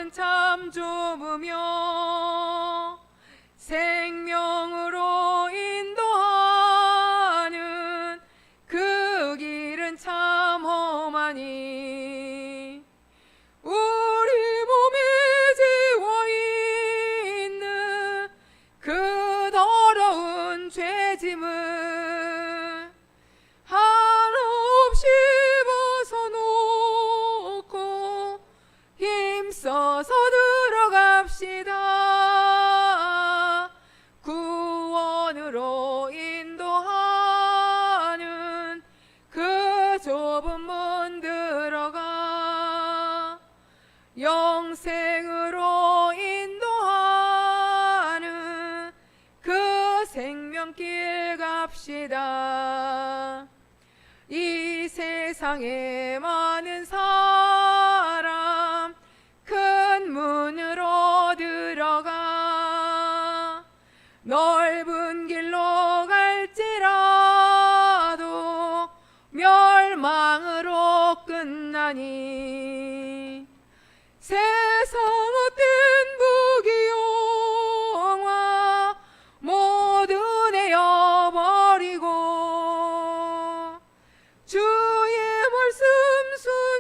길은 참 좁으며 생명으로 인도하는 그 길은 참 험하니 우리 몸에 지워있는 그 더러운 죄짐을 한없이 벗어놓고 힘써서 들어갑시다. 구원으로 인도하는 그 좁은 문 들어가 영생으로 인도하는 그 생명길 갑시다. 이 세상에 많은 사람 큰 문으로 들어가 넓은 길로 갈지라도 멸망으로 끝나니 세상 어떤 부귀영화 모두 내어버리고 주의 말씀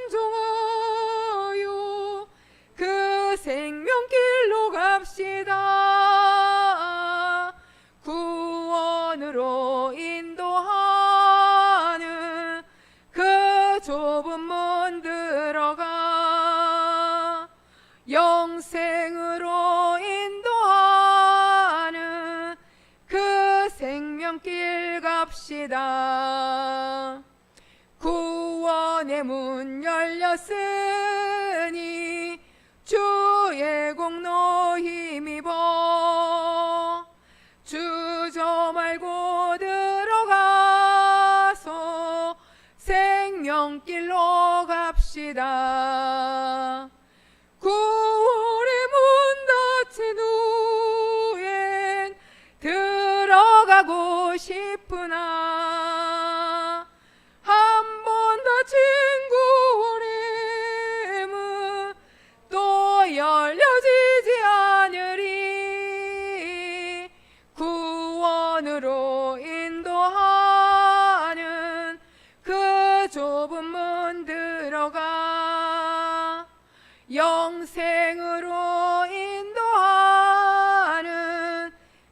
순종하여 그 생명길로 갑시다. 구원으로 인도하는 그 좁은 문 들어가 영생으로 인도하는 그 생명길 갑시다. 구원의 문 열렸으니 주의 공로 힘입어 주저 말고 들어가서 생명길로 갑시다. 구원의 문 닫힌 후엔 들어가고 싶으나 한 번 닫힌 구원의 문 또 열려지지 않으리. 구원으로 인도하는 그 좁은 문 들어가 영생으로 인도하는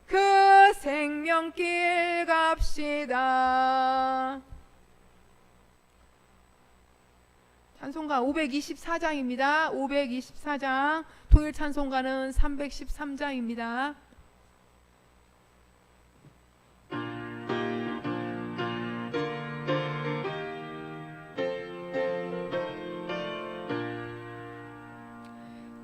그 생명길 갑시다. 찬송가 524장입니다. 524장, 통일 찬송가는 313장입니다.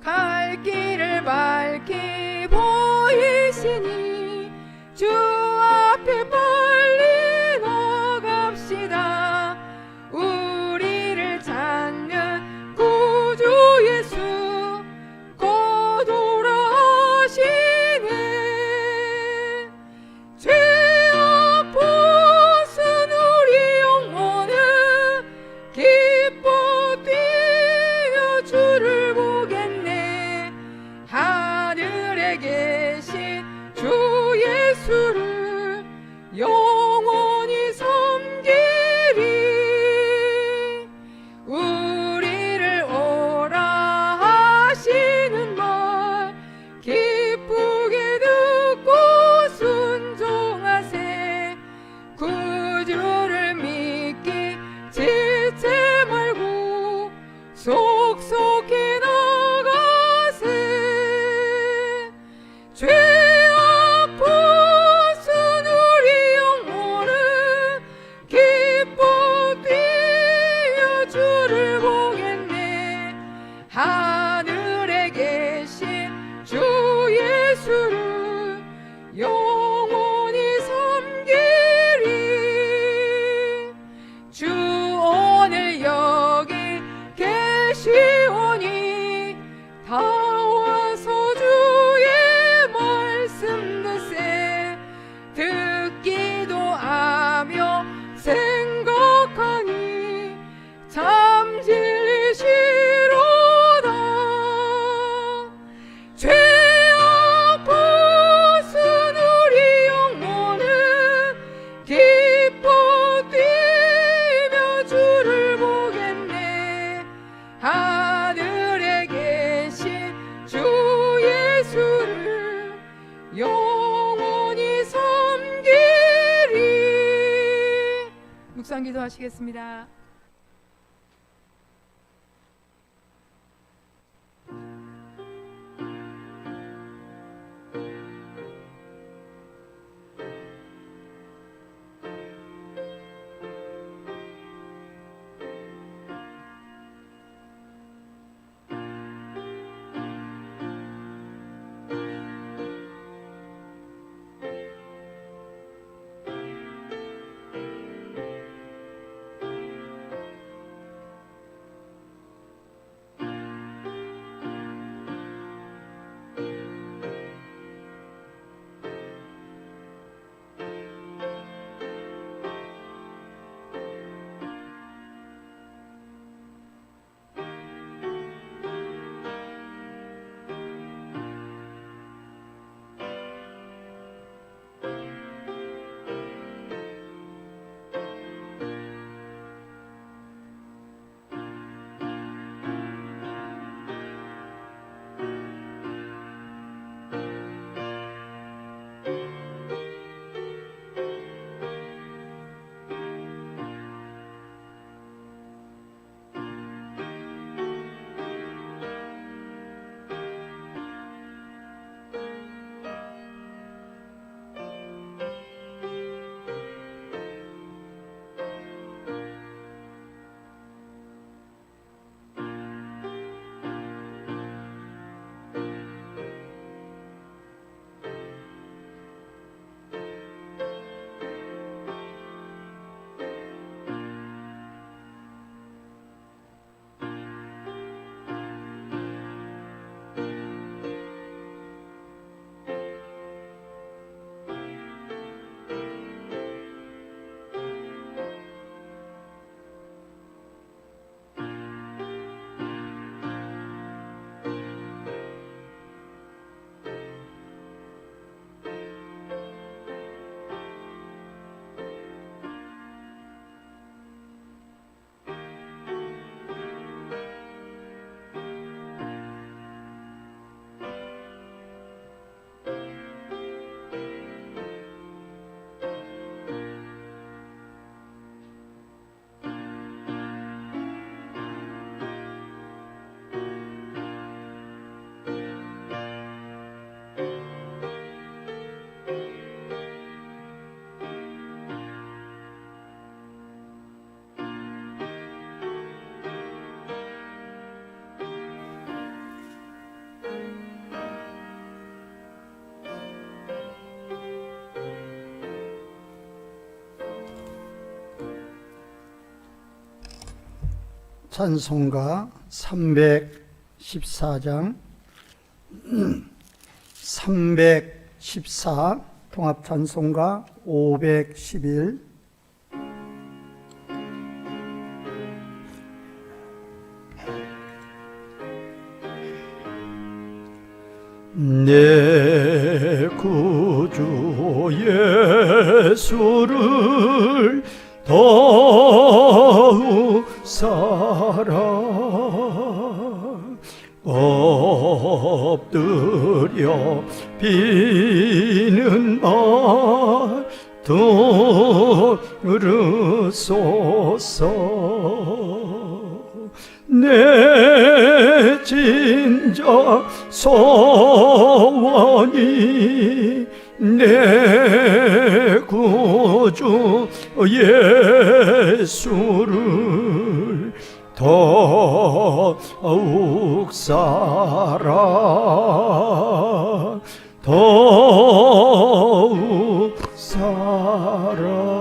갈 길을 밝히 보이시니 주 앞에 빨리 나갑시다. 우리를 찾는 구주 예수 곧 돌아오시네. 죄악 벗은 우리 영혼은 기뻐 뛰어 주를 보겠네. 하늘에 기도하시겠습니다. 찬송가 314장 314 통합찬송가 511 내 구주 예수를 더욱 사랑 엎드려 비는 말 들으소서 내 진정 소원이 내 구주 예수를 더욱 사랑 더욱 사랑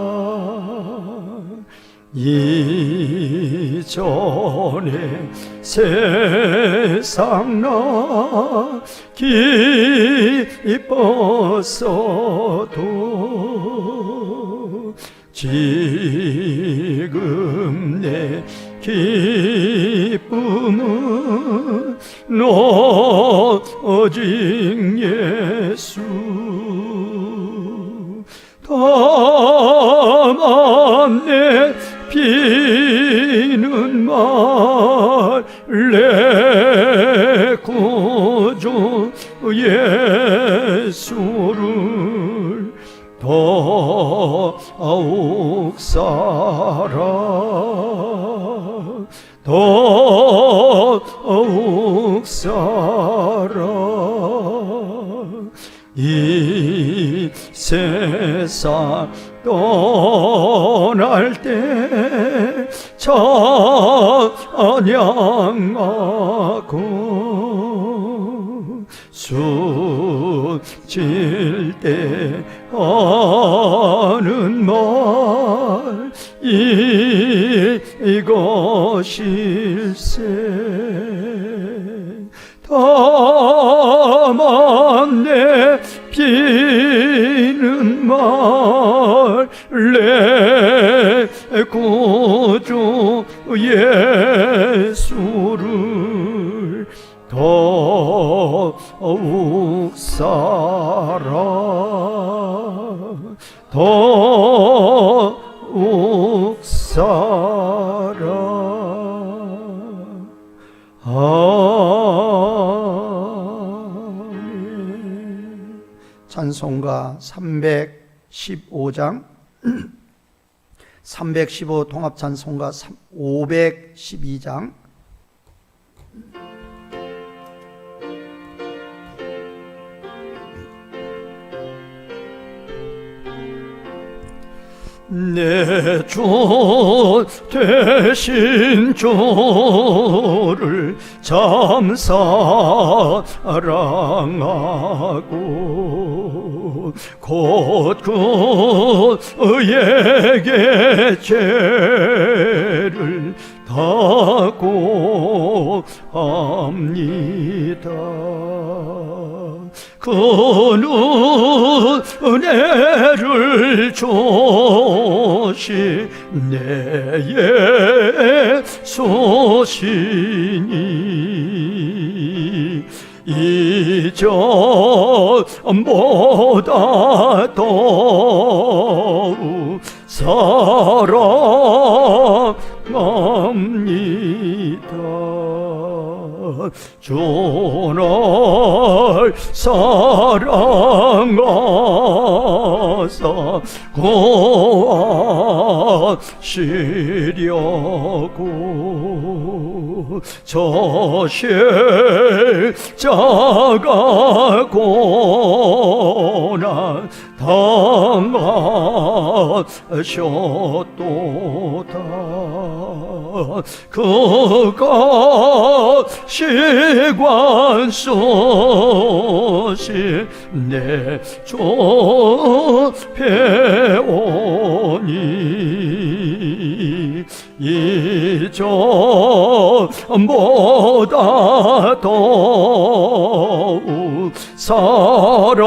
이전에 세상 나 기뻤어도 지금 내 기쁨은 오직 예수 다만 내 비는 말 내 구주 예수를 더욱 사랑 살아 이 세상 떠날 때 찬양하고 숨질 때 하는 말 이것일세 다만 내 비는 말 내 구주 예수를 더욱 살아 더욱 살아 아멘. 찬송가 315장 315 통합찬송가 512장 내 주 되신 주를 참 사랑하고 곧 그에게 죄를 다고 합니다. 그 은혜를 주시 내 예수시니 이전보다 더욱 사랑합니다. 주를 사랑하사 구하시려고 저 십자가 고난 당하셨도다. 그가 시관소시 내 주 배우니 이전보다 더욱 사랑합니다.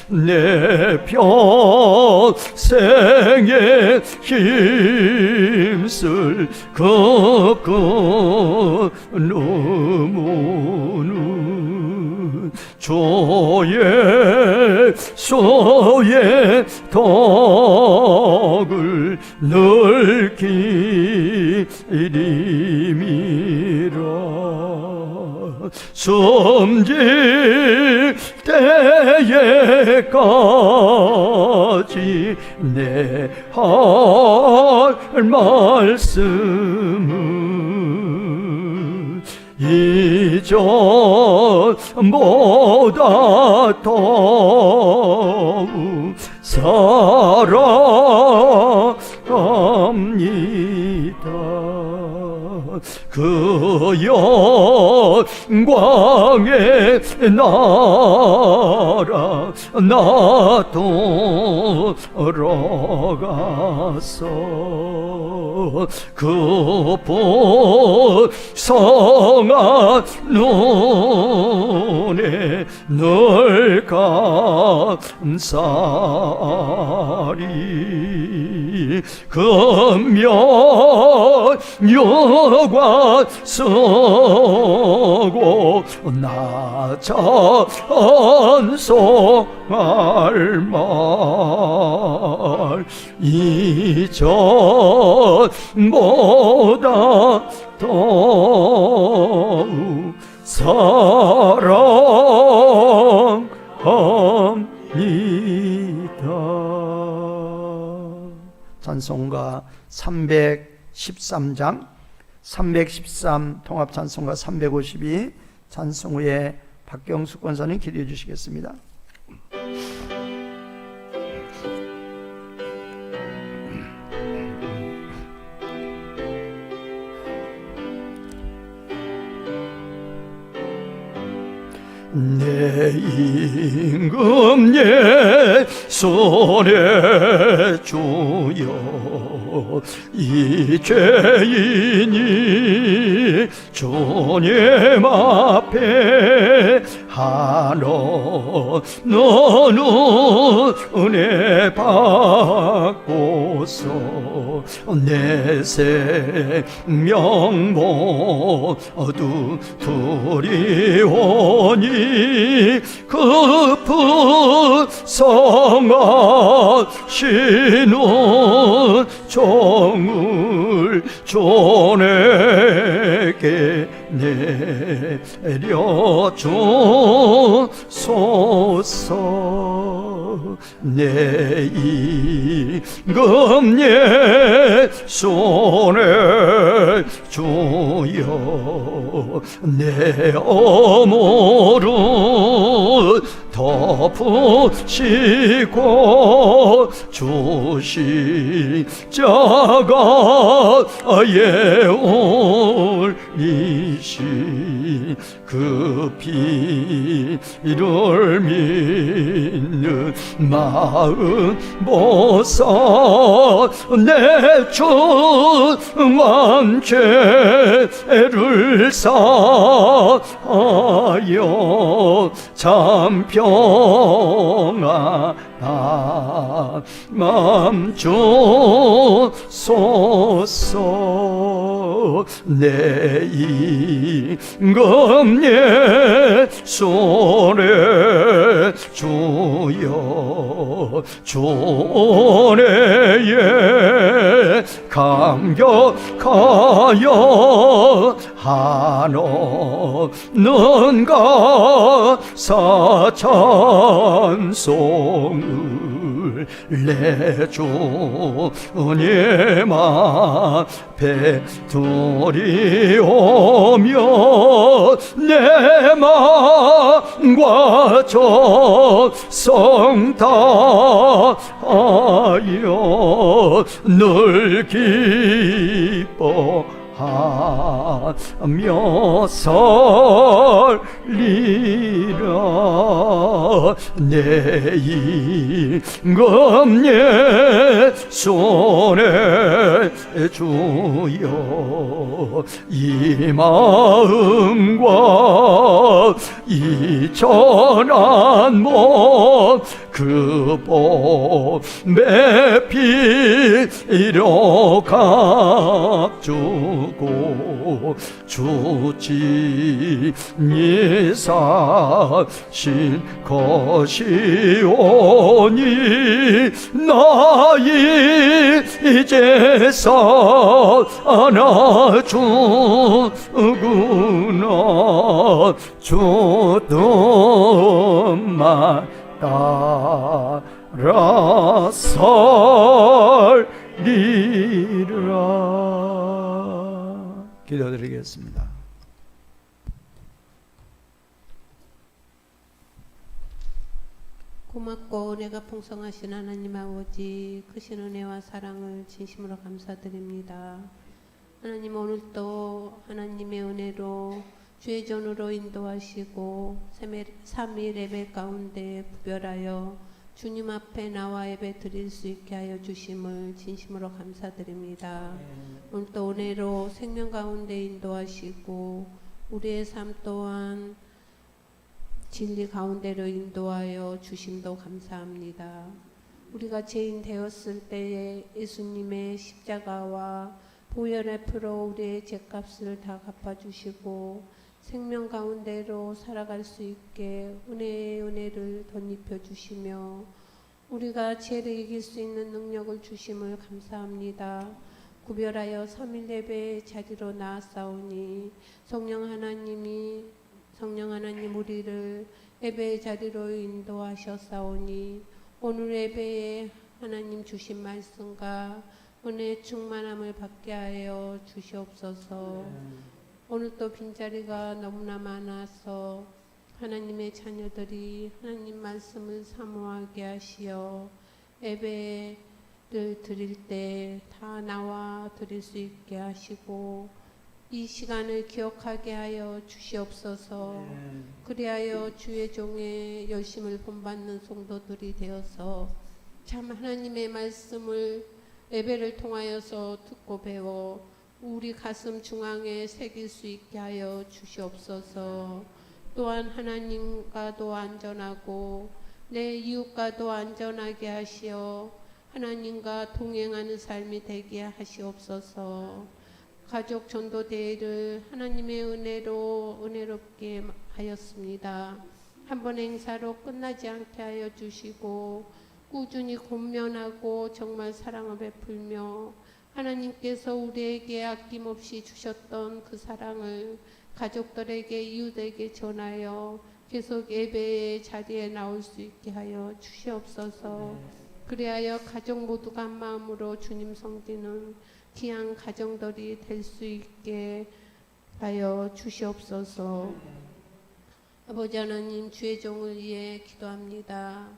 내 평생에 힘쓸 그 눈물은 주의 소의 덕을 늘 기림이라. 숨질 때에까지 내 할 말씀은 이전보다 더욱 사랑합니다. 그 영광의 나라 나 돌아가서 그 풍성한 눈에 늘 감사리 금면 여관 서고 나 찬송할 말 이전보다 더욱 사랑합니다. 찬송가 316 13장 313 통합찬송가 352 찬송 후에 박경숙 권사님 기도해 주시겠습니다. 내 임금 예손에 주여 이 죄인이 주님 앞에 하노 너는 은혜 받고서 내 생명 모두 두리오니 그 부성하시는 정을 존에게 내려주소서. 내 임금 예손에 주여 내 어무를 덮으시고 주신 자가 예울리신 그 피를 믿는 마음 보사 내 중한 죄를 사하여 참 평안한 맘 주소서. 내 임금 예손에 주여 주내에 감격하여 하노는가 사찬송을 내주님 앞에 드리오며 내 마음과 정성 다하여 늘 기뻐하며 설리라. 내 임금 예손에 주여 이 마음과 이 전한 몸 그 몸에 피로 값주고 주지 사신 것이오니 나이 이제서 안아주구나. 주님만 따라 설리라. 기도드리겠습니다. 고맙고 은혜가 풍성하신 하나님 아버지, 크신 은혜와 사랑을 진심으로 감사드립니다. 하나님, 오늘도 하나님의 은혜로 주의 전으로 인도하시고 3일 예배 가운데 구별하여 주님 앞에 나와 예배 드릴 수 있게 하여 주심을 진심으로 감사드립니다. 오늘도 은혜로 생명 가운데 인도하시고 우리의 삶 또한 진리 가운데로 인도하여 주심도 감사합니다. 우리가 죄인 되었을 때에 예수님의 십자가와 보혈의 피로 우리의 죄값을 다 갚아주시고 생명 가운데로 살아갈 수 있게 은혜의 은혜를 덧입혀 주시며 우리가 죄를 이길 수 있는 능력을 주심을 감사합니다. 구별하여 3일 예배의 자리로 나아싸우니 성령 하나님 우리를 예배의 자리로 인도하셨사오니 오늘 예배에 하나님 주신 말씀과 은혜 충만함을 받게 하여 주시옵소서. 오늘도 빈자리가 너무나 많아서 하나님의 자녀들이 하나님 말씀을 사모하게 하시어 예배를 드릴 때 다 나와 드릴 수 있게 하시고 이 시간을 기억하게 하여 주시옵소서. 그리하여 주의 종의 열심을 본받는 성도들이 되어서 참 하나님의 말씀을 예배를 통하여서 듣고 배워 우리 가슴 중앙에 새길 수 있게 하여 주시옵소서. 또한 하나님과도 안전하고 내 이웃과도 안전하게 하시어 하나님과 동행하는 삶이 되게 하시옵소서. 가족 전도 대회를 하나님의 은혜로 은혜롭게 하였습니다. 한 번 행사로 끝나지 않게 하여 주시고 꾸준히 권면하고 정말 사랑을 베풀며 하나님께서 우리에게 아낌없이 주셨던 그 사랑을 가족들에게 이웃에게 전하여 계속 예배의 자리에 나올 수 있게 하여 주시옵소서. 그리하여 가족 모두가 한 마음으로 주님 섬기는 귀한 가정들이 될 수 있게 하여 주시옵소서. 아버지 하나님, 주의 종을 위해 기도합니다.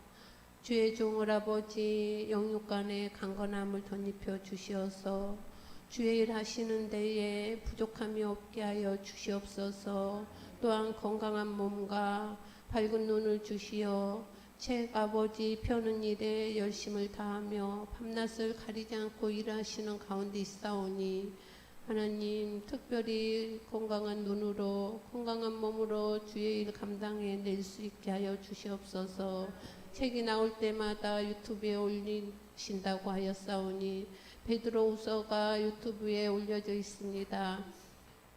주의 종을 아버지 영육간에 강건함을 덧입혀 주시어서 주의 일 하시는 데에 부족함이 없게 하여 주시옵소서. 또한 건강한 몸과 밝은 눈을 주시어 책 아버지 펴는 일에 열심을 다하며 밤낮을 가리지 않고 일하시는 가운데 있사오니 하나님 특별히 건강한 눈으로 건강한 몸으로 주의 일 감당해 낼 수 있게 하여 주시옵소서. 책이 나올 때마다 유튜브에 올리신다고 하였사오니 베드로후서가 유튜브에 올려져 있습니다.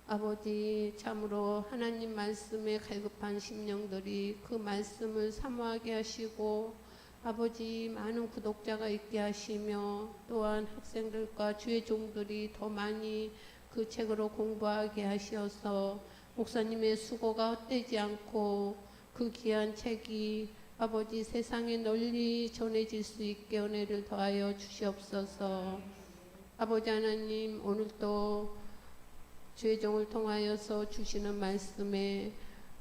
아버지 참으로 하나님 말씀에 갈급한 심령들이 그 말씀을 사모하게 하시고 아버지 많은 구독자가 있게 하시며 또한 학생들과 주의 종들이 더 많이 그 책으로 공부하게 하시어서 목사님의 수고가 헛되지 않고 그 귀한 책이 아버지 세상에 널리 전해질 수 있게 은혜를 더하여 주시옵소서. 아버지 하나님 오늘도 주의 종을 통하여서 주시는 말씀에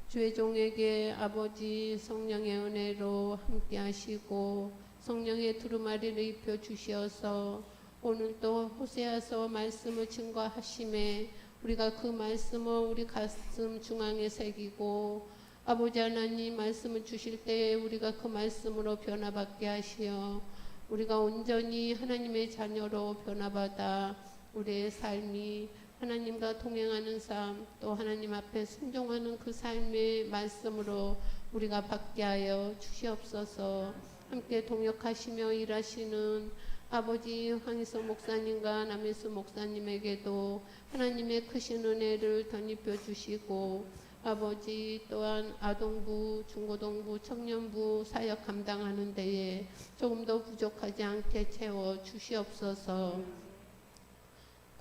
주의 종에게 아버지 성령의 은혜로 함께 하시고 성령의 두루마리를 입혀 주시어서 오늘도 호세아서 말씀을 증거하심에 우리가 그 말씀을 우리 가슴 중앙에 새기고 아버지 하나님 말씀을 주실 때에 우리가 그 말씀으로 변화받게 하시어 우리가 온전히 하나님의 자녀로 변화받아 우리의 삶이 하나님과 동행하는 삶, 또 하나님 앞에 순종하는 그 삶의 말씀으로 우리가 받게 하여 주시옵소서. 함께 동역하시며 일하시는 아버지 황희석 목사님과 남혜수 목사님에게도 하나님의 크신 은혜를 덧입혀 주시고 아버지 또한 아동부, 중고등부, 청년부 사역 감당하는 데에 조금 더 부족하지 않게 채워 주시옵소서.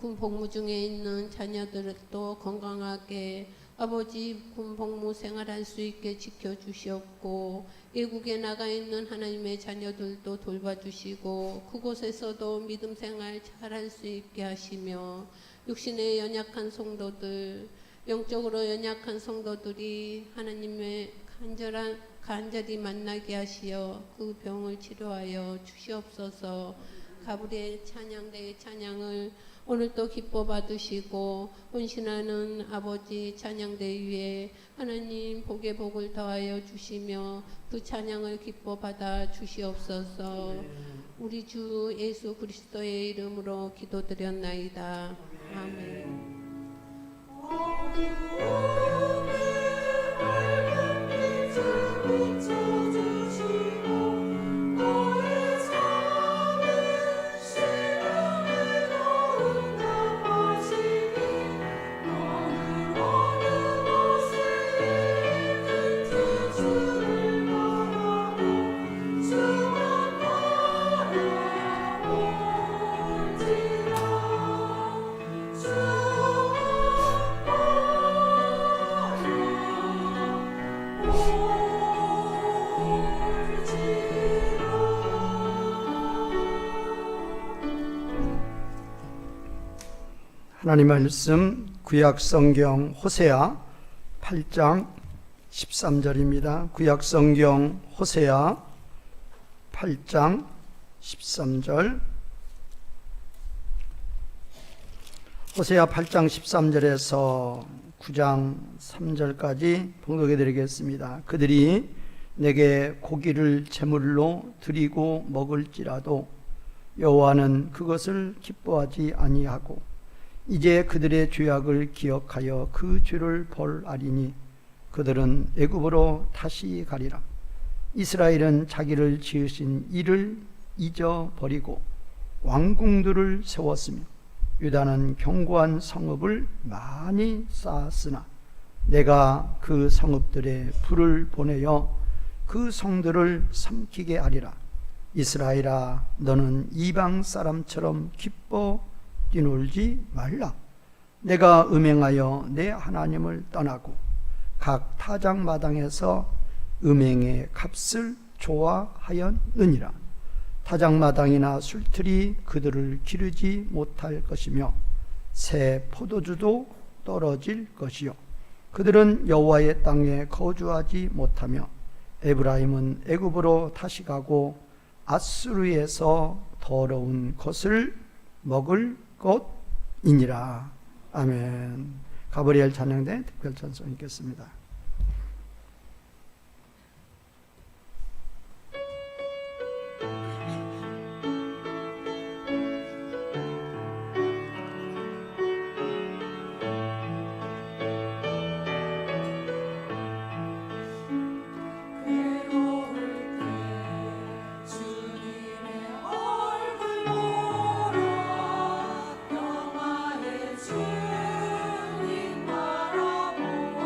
군 복무 중에 있는 자녀들도 건강하게 아버지 군 복무 생활할 수 있게 지켜주시옵고 외국에 나가 있는 하나님의 자녀들도 돌봐주시고 그곳에서도 믿음 생활 잘할 수 있게 하시며 육신에 연약한 성도들 영적으로 연약한 성도들이 하나님의 간절히 만나게 하시어 그 병을 치료하여 주시옵소서. 가브리엘 찬양대의 찬양을 오늘도 기뻐 받으시고 헌신하는 아버지 찬양대 위에 하나님 복의 복을 더하여 주시며 그 찬양을 기뻐 받아 주시옵소서. 우리 주 예수 그리스도의 이름으로 기도드렸나이다. 아멘. 하나님 말씀 구약 성경 호세아 8장 13절입니다. 구약 성경 호세아 8장 13절. 호세아 8장 13절에서 9장 3절까지 봉독해 드리겠습니다. 그들이 내게 고기를 제물로 드리고 먹을지라도 여호와는 그것을 기뻐하지 아니하고 이제 그들의 죄악을 기억하여 그 죄를 벌하리니 그들은 애굽으로 다시 가리라. 이스라엘은 자기를 지으신 이를 잊어버리고 왕궁들을 세웠으며 유다는 견고한 성읍을 많이 쌓았으나 내가 그 성읍들에 불을 보내어 그 성들을 삼키게 하리라. 이스라엘아, 너는 이방 사람처럼 기뻐 뛰놀지 말라. 내가 음행하여 내 하나님을 떠나고 각 타작마당에서 음행의 값을 좋아하였느니라. 타작마당이나 술틀이 그들을 기르지 못할 것이며 새 포도주도 떨어질 것이요 그들은 여호와의 땅에 거주하지 못하며 에브라임은 애굽으로 다시 가고 아수르에서 더러운 것을 먹을 것이니라. 아멘. 가브리엘 찬양대 특별 찬송 읽겠습니다. 주님 바라보아라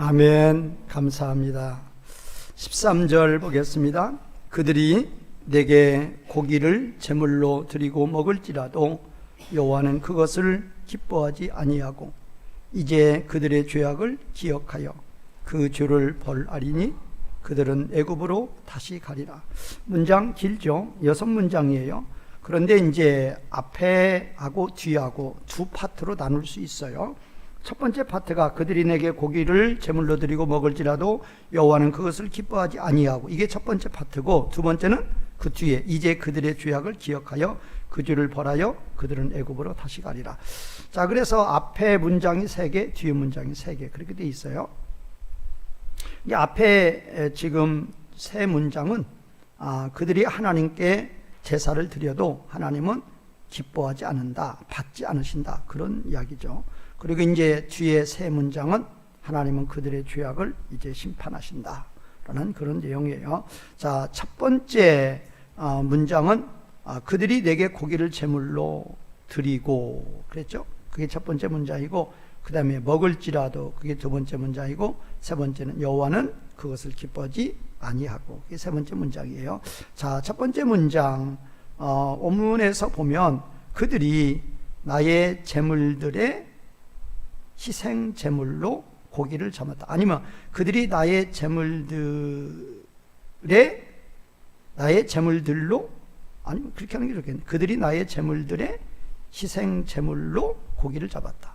아멘. 감사합니다. 13절 보겠습니다. 그들이 내게 고기를 제물로 드리고 먹을지라도 여호와는 그것을 기뻐하지 아니하고 이제 그들의 죄악을 기억하여 그 죄를 벌하리니 그들은 애굽으로 다시 가리라. 문장 길죠? 6문장이에요. 그런데 이제 앞에하고 뒤하고 두 파트로 나눌 수 있어요. 첫 번째 파트가 그들이 내게 고기를 제물로 드리고 먹을지라도 여호와는 그것을 기뻐하지 아니하고, 이게 첫 번째 파트고, 두 번째는 그 뒤에 이제 그들의 죄악을 기억하여 그 죄를 벌하여 그들은 애굽으로 다시 가리라. 자, 그래서 앞에 문장이 3개, 뒤에 문장이 3개 그렇게 돼 있어요. 이 앞에 지금 3문장은 그들이 하나님께 제사를 드려도 하나님은 기뻐하지 않는다, 받지 않으신다, 그런 이야기죠. 그리고 이제 뒤에 3문장은 하나님은 그들의 죄악을 이제 심판하신다 라는 그런 내용이에요. 자, 첫 번째 문장은 그들이 내게 고기를 제물로 드리고 그랬죠. 그게 첫 번째 문장이고, 그 다음에 먹을지라도 그게 두 번째 문장이고, 세 번째는 여호와는 그것을 기뻐하지 아니하고, 그게 세 번째 문장이에요. 자, 첫 번째 문장 원문에서 보면 그들이 나의 제물들의 희생 제물로 고기를 잡았다, 아니면 그들이 나의 제물들로, 아니면 그렇게 하는 게 좋겠네. 그들이 나의 제물들의 희생 제물로 고기를 잡았다.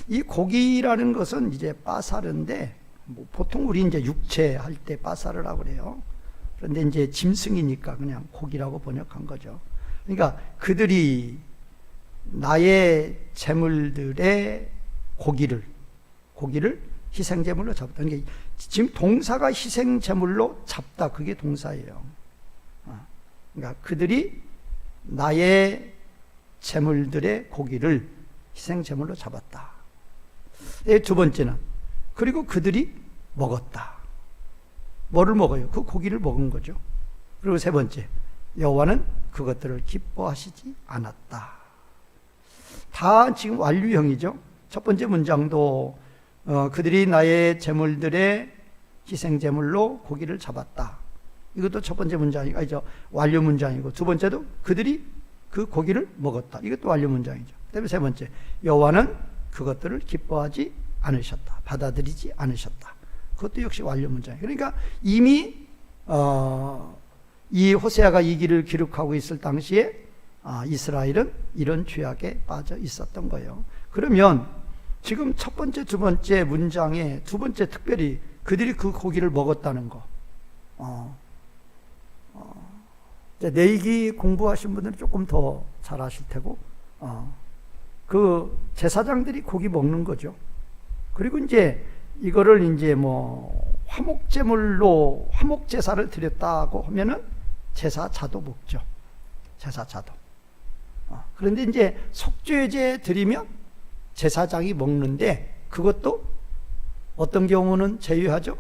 이 고기라는 것은 이제 빠사르인데, 보통 우리 이제 육체 할 때 빠사르라고 그래요. 그런데 이제 짐승이니까 그냥 고기라고 번역한 거죠. 그러니까 그들이 나의 제물들의 고기를 희생제물로 잡았다. 그러니까 지금 동사가 희생제물로 잡다, 그게 동사예요. 그러니까 그들이 나의 제물들의 고기를 희생제물로 잡았다. 두 번째는 그리고 그들이 먹었다. 뭐를 먹어요? 그 고기를 먹은 거죠. 그리고 세 번째, 여호와는 그것들을 기뻐하시지 않았다. 다 지금 완료형이죠. 첫 번째 문장도 그들이 나의 제물들의 희생제물로 고기를 잡았다. 이것도 첫 번째 문장이고, 아니죠, 완료 문장이고, 두 번째도 그들이 그 고기를 먹었다. 이것도 완료 문장이죠. 그다음에 세 번째, 여호와는 그것들을 기뻐하지 않으셨다, 받아들이지 않으셨다. 그것도 역시 완료 문장이에요. 그러니까 이미 이 호세아가 이 길을 기록하고 있을 당시에 이스라엘은 이런 죄악에 빠져 있었던 거예요. 그러면 지금 첫 번째, 두 번째 문장에 두 번째 특별히 그들이 그 고기를 먹었다는 거, 내기 공부하신 분들은 조금 더 잘 아실 테고, 그 제사장들이 고기 먹는 거죠. 그리고 이제 이거를 이제 화목제물로 화목제사를 드렸다고 하면은 제사자도 먹죠. 제사자도. 그런데 이제 속죄제 드리면 제사장이 먹는데, 그것도 어떤 경우는 제외하죠.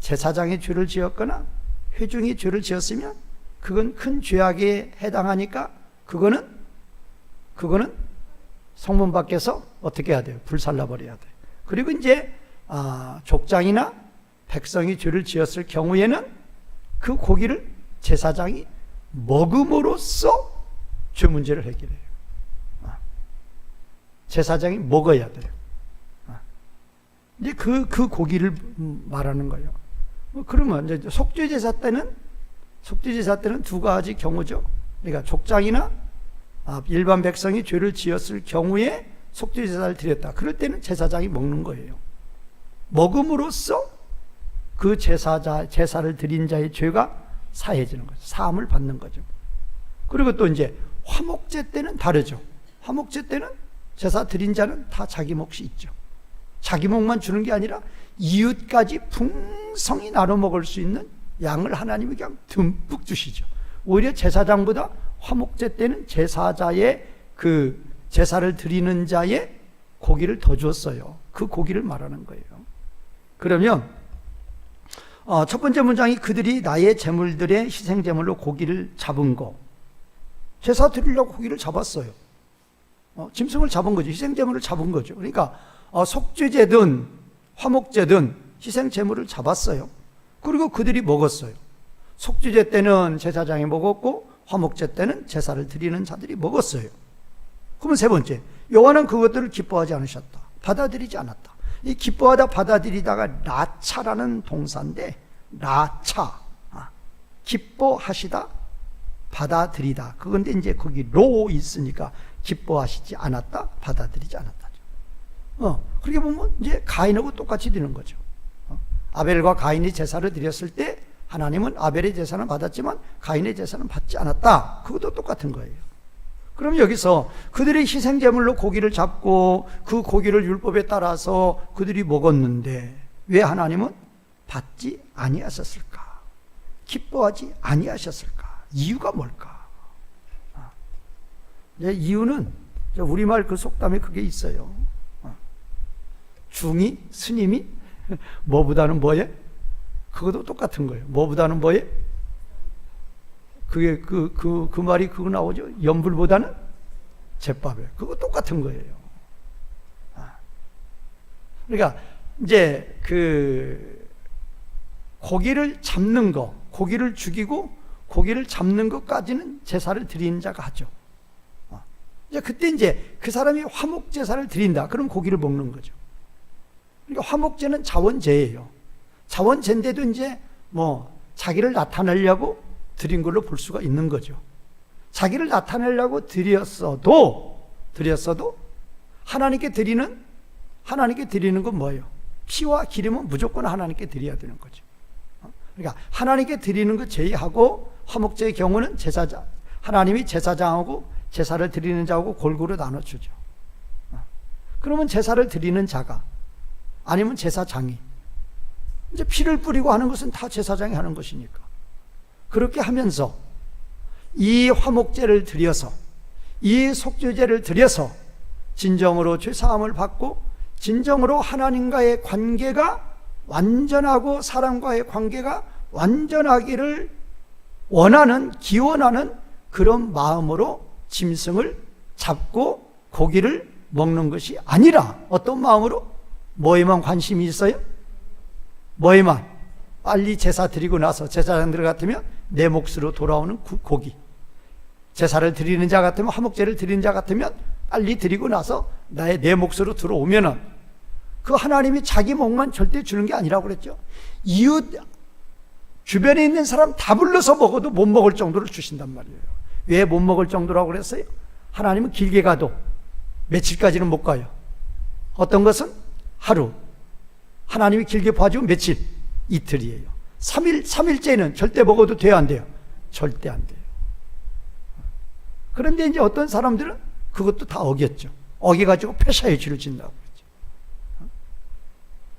제사장이 죄를 지었거나 회중이 죄를 지었으면 그건 큰 죄악에 해당하니까 그거는 성문 밖에서 어떻게 해야 돼요? 불살라 버려야 돼요. 그리고 이제 족장이나 백성이 죄를 지었을 경우에는 그 고기를 제사장이 먹음으로써 죄 문제를 해결해요. 제사장이 먹어야 돼요. 이제 그 고기를 말하는 거예요. 그러면 이제 속죄제사 때는 두 가지 경우죠. 그러니까 족장이나 일반 백성이 죄를 지었을 경우에 속죄제사를 드렸다. 그럴 때는 제사장이 먹는 거예요. 먹음으로써 그 제사를 드린 자의 죄가 사해지는 거죠. 사함을 받는 거죠. 그리고 또 이제 화목제 때는 다르죠. 화목제 때는 제사 드린 자는 다 자기 몫이 있죠. 자기 몫만 주는 게 아니라 이웃까지 풍성히 나눠 먹을 수 있는 양을 하나님이 그냥 듬뿍 주시죠. 오히려 제사장보다 화목제 때는 제사자의 그 제사를 드리는 자의 고기를 더 줬어요. 그 고기를 말하는 거예요. 그러면 첫 번째 문장이 그들이 나의 제물들의 희생제물로 고기를 잡은 거, 제사 드리려고 고기를 잡았어요. 짐승을 잡은 거죠. 희생제물을 잡은 거죠. 그러니까 속죄제든 화목제든 희생 제물을 잡았어요. 그리고 그들이 먹었어요. 속죄제 때는 제사장이 먹었고 화목제 때는 제사를 드리는 자들이 먹었어요. 그러면 세 번째, 여호와는 그것들을 기뻐하지 않으셨다. 받아들이지 않았다. 이 기뻐하다 받아들이다가 라차라는 동사인데, 라차, 기뻐하시다 받아들이다. 그건데 이제 거기 로 있으니까 기뻐하시지 않았다, 받아들이지 않았다죠. 그렇게 보면 이제 가인하고 똑같이 되는 거죠. 아벨과 가인이 제사를 드렸을 때 하나님은 아벨의 제사는 받았지만 가인의 제사는 받지 않았다. 그것도 똑같은 거예요. 그럼 여기서 그들이 희생제물로 고기를 잡고 그 고기를 율법에 따라서 그들이 먹었는데 왜 하나님은 받지 아니하셨을까? 기뻐하지 아니하셨을까? 이유가 뭘까? 이유는 우리말 그 속담에 그게 있어요. 중이 스님이 뭐보다는 뭐에? 그것도 똑같은 거예요. 뭐보다는 뭐에? 그게 그 말이 그거 나오죠. 염불보다는 제밥에. 그거 똑같은 거예요. 그러니까 이제 그 고기를 잡는 거, 고기를 죽이고 고기를 잡는 것까지는 제사를 드리는 자가 하죠. 이제 그때 이제 그 사람이 화목 제사를 드린다. 그럼 고기를 먹는 거죠. 그러니까 화목제는 자원제예요. 자원제인데도 이제 뭐 자기를 나타내려고 드린 걸로 볼 수가 있는 거죠. 자기를 나타내려고 드렸어도 하나님께 드리는 건 뭐예요? 피와 기름은 무조건 하나님께 드려야 되는 거죠. 그러니까 하나님께 드리는 것 제외하고 화목제의 경우는 제사장, 하나님이 제사장하고 제사를 드리는 자하고 골고루 나눠주죠. 그러면 제사를 드리는 자가 아니면 제사장이 이제 피를 뿌리고 하는 것은 다 제사장이 하는 것이니까 그렇게 하면서 이 화목제를 드려서 이 속죄제를 드려서 진정으로 죄사함을 받고 진정으로 하나님과의 관계가 완전하고 사람과의 관계가 완전하기를 원하는 기원하는 그런 마음으로 짐승을 잡고 고기를 먹는 것이 아니라 어떤 마음으로? 뭐에만 관심이 있어요? 뭐에만? 빨리 제사 드리고 나서 제사장들 같으면 내 몫으로 돌아오는 고기, 제사를 드리는 자 같으면 화목제를 드리는 자 같으면 빨리 드리고 나서 내 몫으로 들어오면은 그 하나님이 자기 몫만 절대 주는 게 아니라고 그랬죠. 이웃 주변에 있는 사람 다 불러서 먹어도 못 먹을 정도로 주신단 말이에요. 왜 못 먹을 정도라고 그랬어요? 하나님은 길게 가도 며칠까지는 못 가요. 어떤 것은 하루, 하나님이 길게 봐주면 며칠, 이틀이에요. 3일째는 절대 먹어도 돼요, 안 돼요? 절대 안 돼요. 그런데 이제 어떤 사람들은 그것도 다 어겼죠. 어겨가지고 폐사의 죄를 짓는다고 그러죠.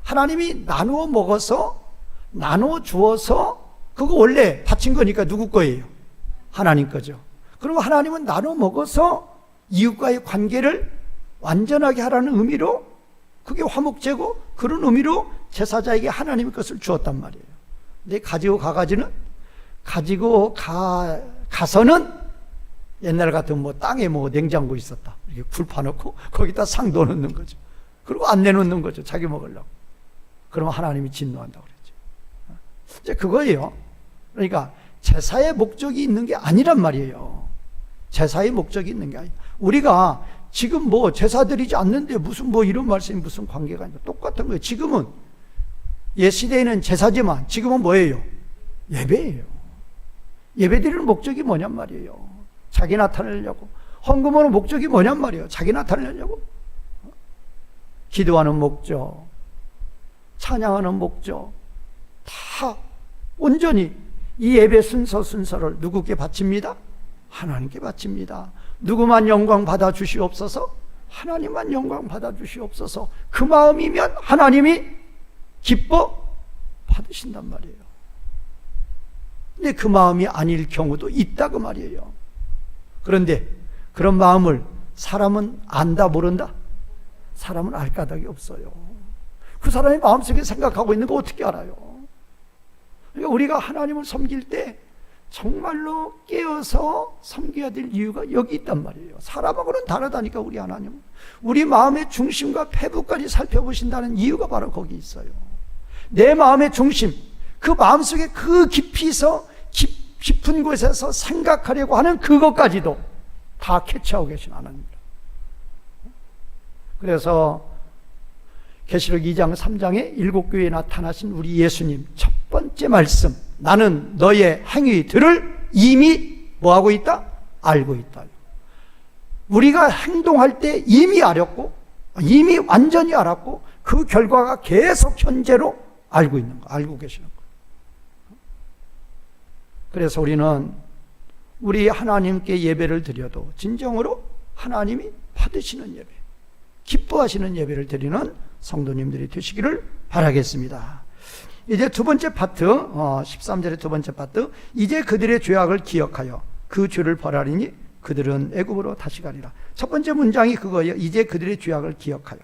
하나님이 나누어 먹어서, 나누어 주어서, 그거 원래 바친 거니까 누구 거예요? 하나님 거죠. 그럼 하나님은 나눠 먹어서 이웃과의 관계를 완전하게 하라는 의미로 그게 화목제고 그런 의미로 제사자에게 하나님의 것을 주었단 말이에요. 근데 가지고 가서는 옛날 같으면 뭐 땅에 뭐 냉장고 있었다. 이렇게 굴 파놓고 거기다 상도 넣는 거죠. 그리고 안 내놓는 거죠. 자기 먹으려고. 그러면 하나님이 진노한다고 그랬죠. 이제 그거예요. 그러니까 제사의 목적이 있는 게 아니란 말이에요. 제사의 목적이 있는 게 아니에요. 우리가 지금 뭐 제사 드리지 않는데 무슨 뭐 이런 말씀이 무슨 관계가 있냐. 똑같은 거예요. 지금은 옛 시대에는 제사지만 지금은 뭐예요? 예배예요. 예배 드리는 목적이 뭐냔 말이에요. 자기 나타내려고. 헌금하는 목적이 뭐냔 말이에요. 자기 나타내려고. 기도하는 목적, 찬양하는 목적 다 온전히 이 예배 순서를 누구께 바칩니다? 하나님께 바칩니다. 누구만 영광 받아 주시옵소서? 하나님만 영광 받아 주시옵소서. 그 마음이면 하나님이 기뻐 받으신단 말이에요. 근데 그 마음이 아닐 경우도 있다 그 말이에요. 그런데 그런 마음을 사람은 안다 모른다? 사람은 알 까닭이 없어요. 그 사람이 마음속에 생각하고 있는 거 어떻게 알아요? 그러니까 우리가 하나님을 섬길 때 정말로 깨어서 섬겨야 될 이유가 여기 있단 말이에요. 사람하고는 다르다니까 우리 하나님은. 우리 마음의 중심과 폐부까지 살펴보신다는 이유가 바로 거기 있어요. 내 마음의 중심, 그 마음속에 그 깊이서 깊은 곳에서 생각하려고 하는 그것까지도 다 캐치하고 계신 하나님입니다. 그래서 계시록 2장 3장에 7교회에 나타나신 우리 예수님 첫 번째 말씀, 나는 너의 행위들을 이미 뭐하고 있다? 알고 있다. 우리가 행동할 때 이미 알았고, 이미 완전히 알았고, 그 결과가 계속 현재로 알고 있는 거, 알고 계시는 거. 그래서 우리는 우리 하나님께 예배를 드려도 진정으로 하나님이 받으시는 예배, 기뻐하시는 예배를 드리는 성도님들이 되시기를 바라겠습니다. 이제 두 번째 파트, 13절의 두 번째 파트, 이제 그들의 죄악을 기억하여 그 죄를 벌하리니 그들은 애굽으로 다시 가리라. 첫 번째 문장이 그거예요. 이제 그들의 죄악을 기억하여.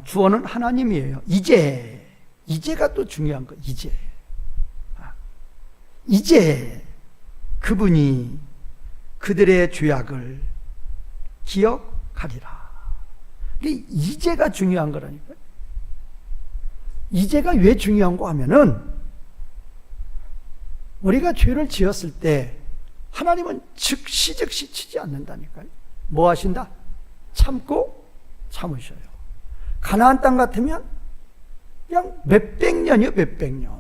주어는 하나님이에요. 이제가 또 중요한 거. 이제 그분이 그들의 죄악을 기억하리라. 이제가 중요한 거라니까요. 이제가 왜 중요한 거 하면은 우리가 죄를 지었을 때 하나님은 즉시 치지 않는다니까요. 뭐 하신다? 참고 참으셔요. 가나안 땅 같으면 그냥 몇백 년이요, 몇백 년.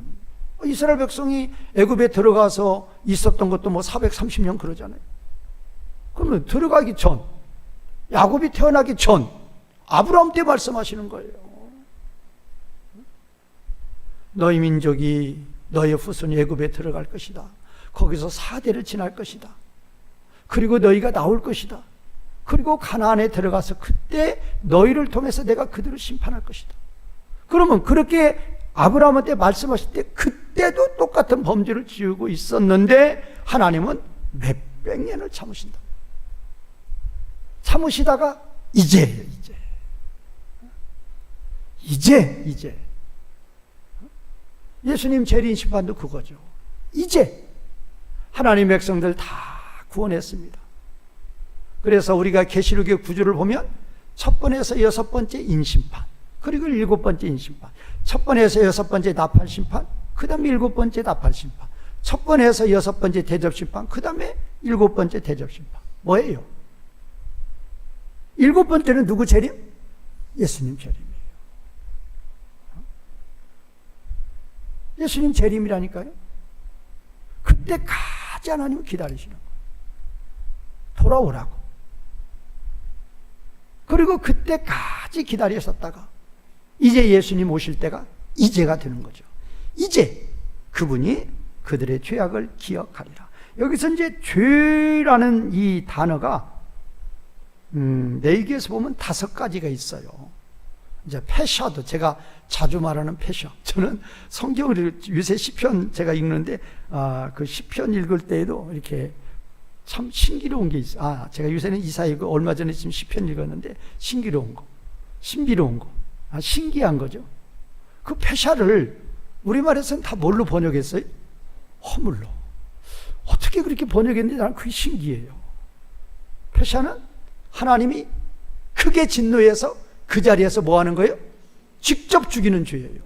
이스라엘 백성이 애굽에 들어가서 있었던 것도 뭐 430년 그러잖아요. 그러면 들어가기 전, 야곱이 태어나기 전, 아브라함 때 말씀하시는 거예요. 너희 민족이, 너희 후손이 애굽에 들어갈 것이다. 거기서 4대를 지날 것이다. 그리고 너희가 나올 것이다. 그리고 가나안에 들어가서 그때 너희를 통해서 내가 그들을 심판할 것이다. 그러면 그렇게 아브라함한테 말씀하실 때 그때도 똑같은 범죄를 지우고 있었는데 하나님은 몇백 년을 참으신다. 참으시다가 이제 예수님 재림 심판도 그거죠. 이제 하나님 백성들 다 구원했습니다. 그래서 우리가 계시록의 구조를 보면 첫 번에서 여섯 번째 인심판, 그리고 일곱 번째 인심판, 첫 번에서 여섯 번째 나팔심판, 그 다음에 일곱 번째 나팔심판, 첫 번에서 여섯 번째 대접심판, 그 다음에 일곱 번째 대접심판. 뭐예요? 일곱 번째는 누구 재림? 예수님 재림이에요. 예수님 재림이라니까요. 그때까지 하나님은 기다리시는 거예요. 돌아오라고. 그리고 그때까지 기다리셨다가 이제 예수님 오실 때가 이제가 되는 거죠. 이제 그분이 그들의 죄악을 기억하리라. 여기서 이제 죄라는 이 단어가 레위기에서 보면 5가지가 있어요. 이제 패셔도 제가 자주 말하는 패셔. 저는 성경을 요새 시편 제가 읽는데 그 시편 읽을 때에도 이렇게 참 신기로운 게 있어요. 제가 요새는 이사 읽고 얼마 전에 지금 시편 읽었는데 신비로운 거, 신기한 거죠. 그 패샤를 우리말에서는 다 뭘로 번역했어요? 허물로. 어떻게 그렇게 번역했는지 나는 그게 신기해요. 패샤는 하나님이 크게 진노해서 그 자리에서 뭐 하는 거예요? 직접 죽이는 죄예요.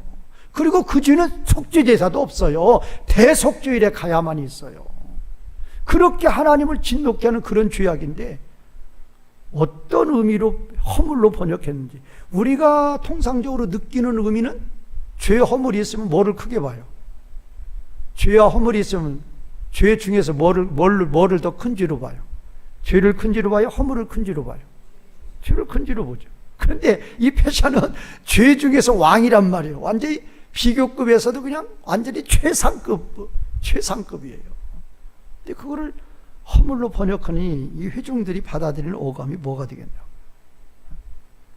그리고 그 죄는 속죄제사도 없어요. 대속죄일에 가야만 있어요. 그렇게 하나님을 진노케 하는 그런 죄악인데 어떤 의미로 허물로 번역했는지, 우리가 통상적으로 느끼는 의미는 죄 허물이 있으면 뭐를 크게 봐요? 죄와 허물이 있으면 죄 중에서 뭐를 더 큰 죄로 봐요? 죄를 큰 죄로 봐요? 허물을 큰 죄로 봐요? 죄를 큰 죄로 보죠. 그런데 이 패샤는 죄 중에서 왕이란 말이에요. 완전히 비교급에서도 그냥 완전히 최상급이에요. 근데 그거를 허물로 번역하니 이 회중들이 받아들이는 오감이 뭐가 되겠냐고.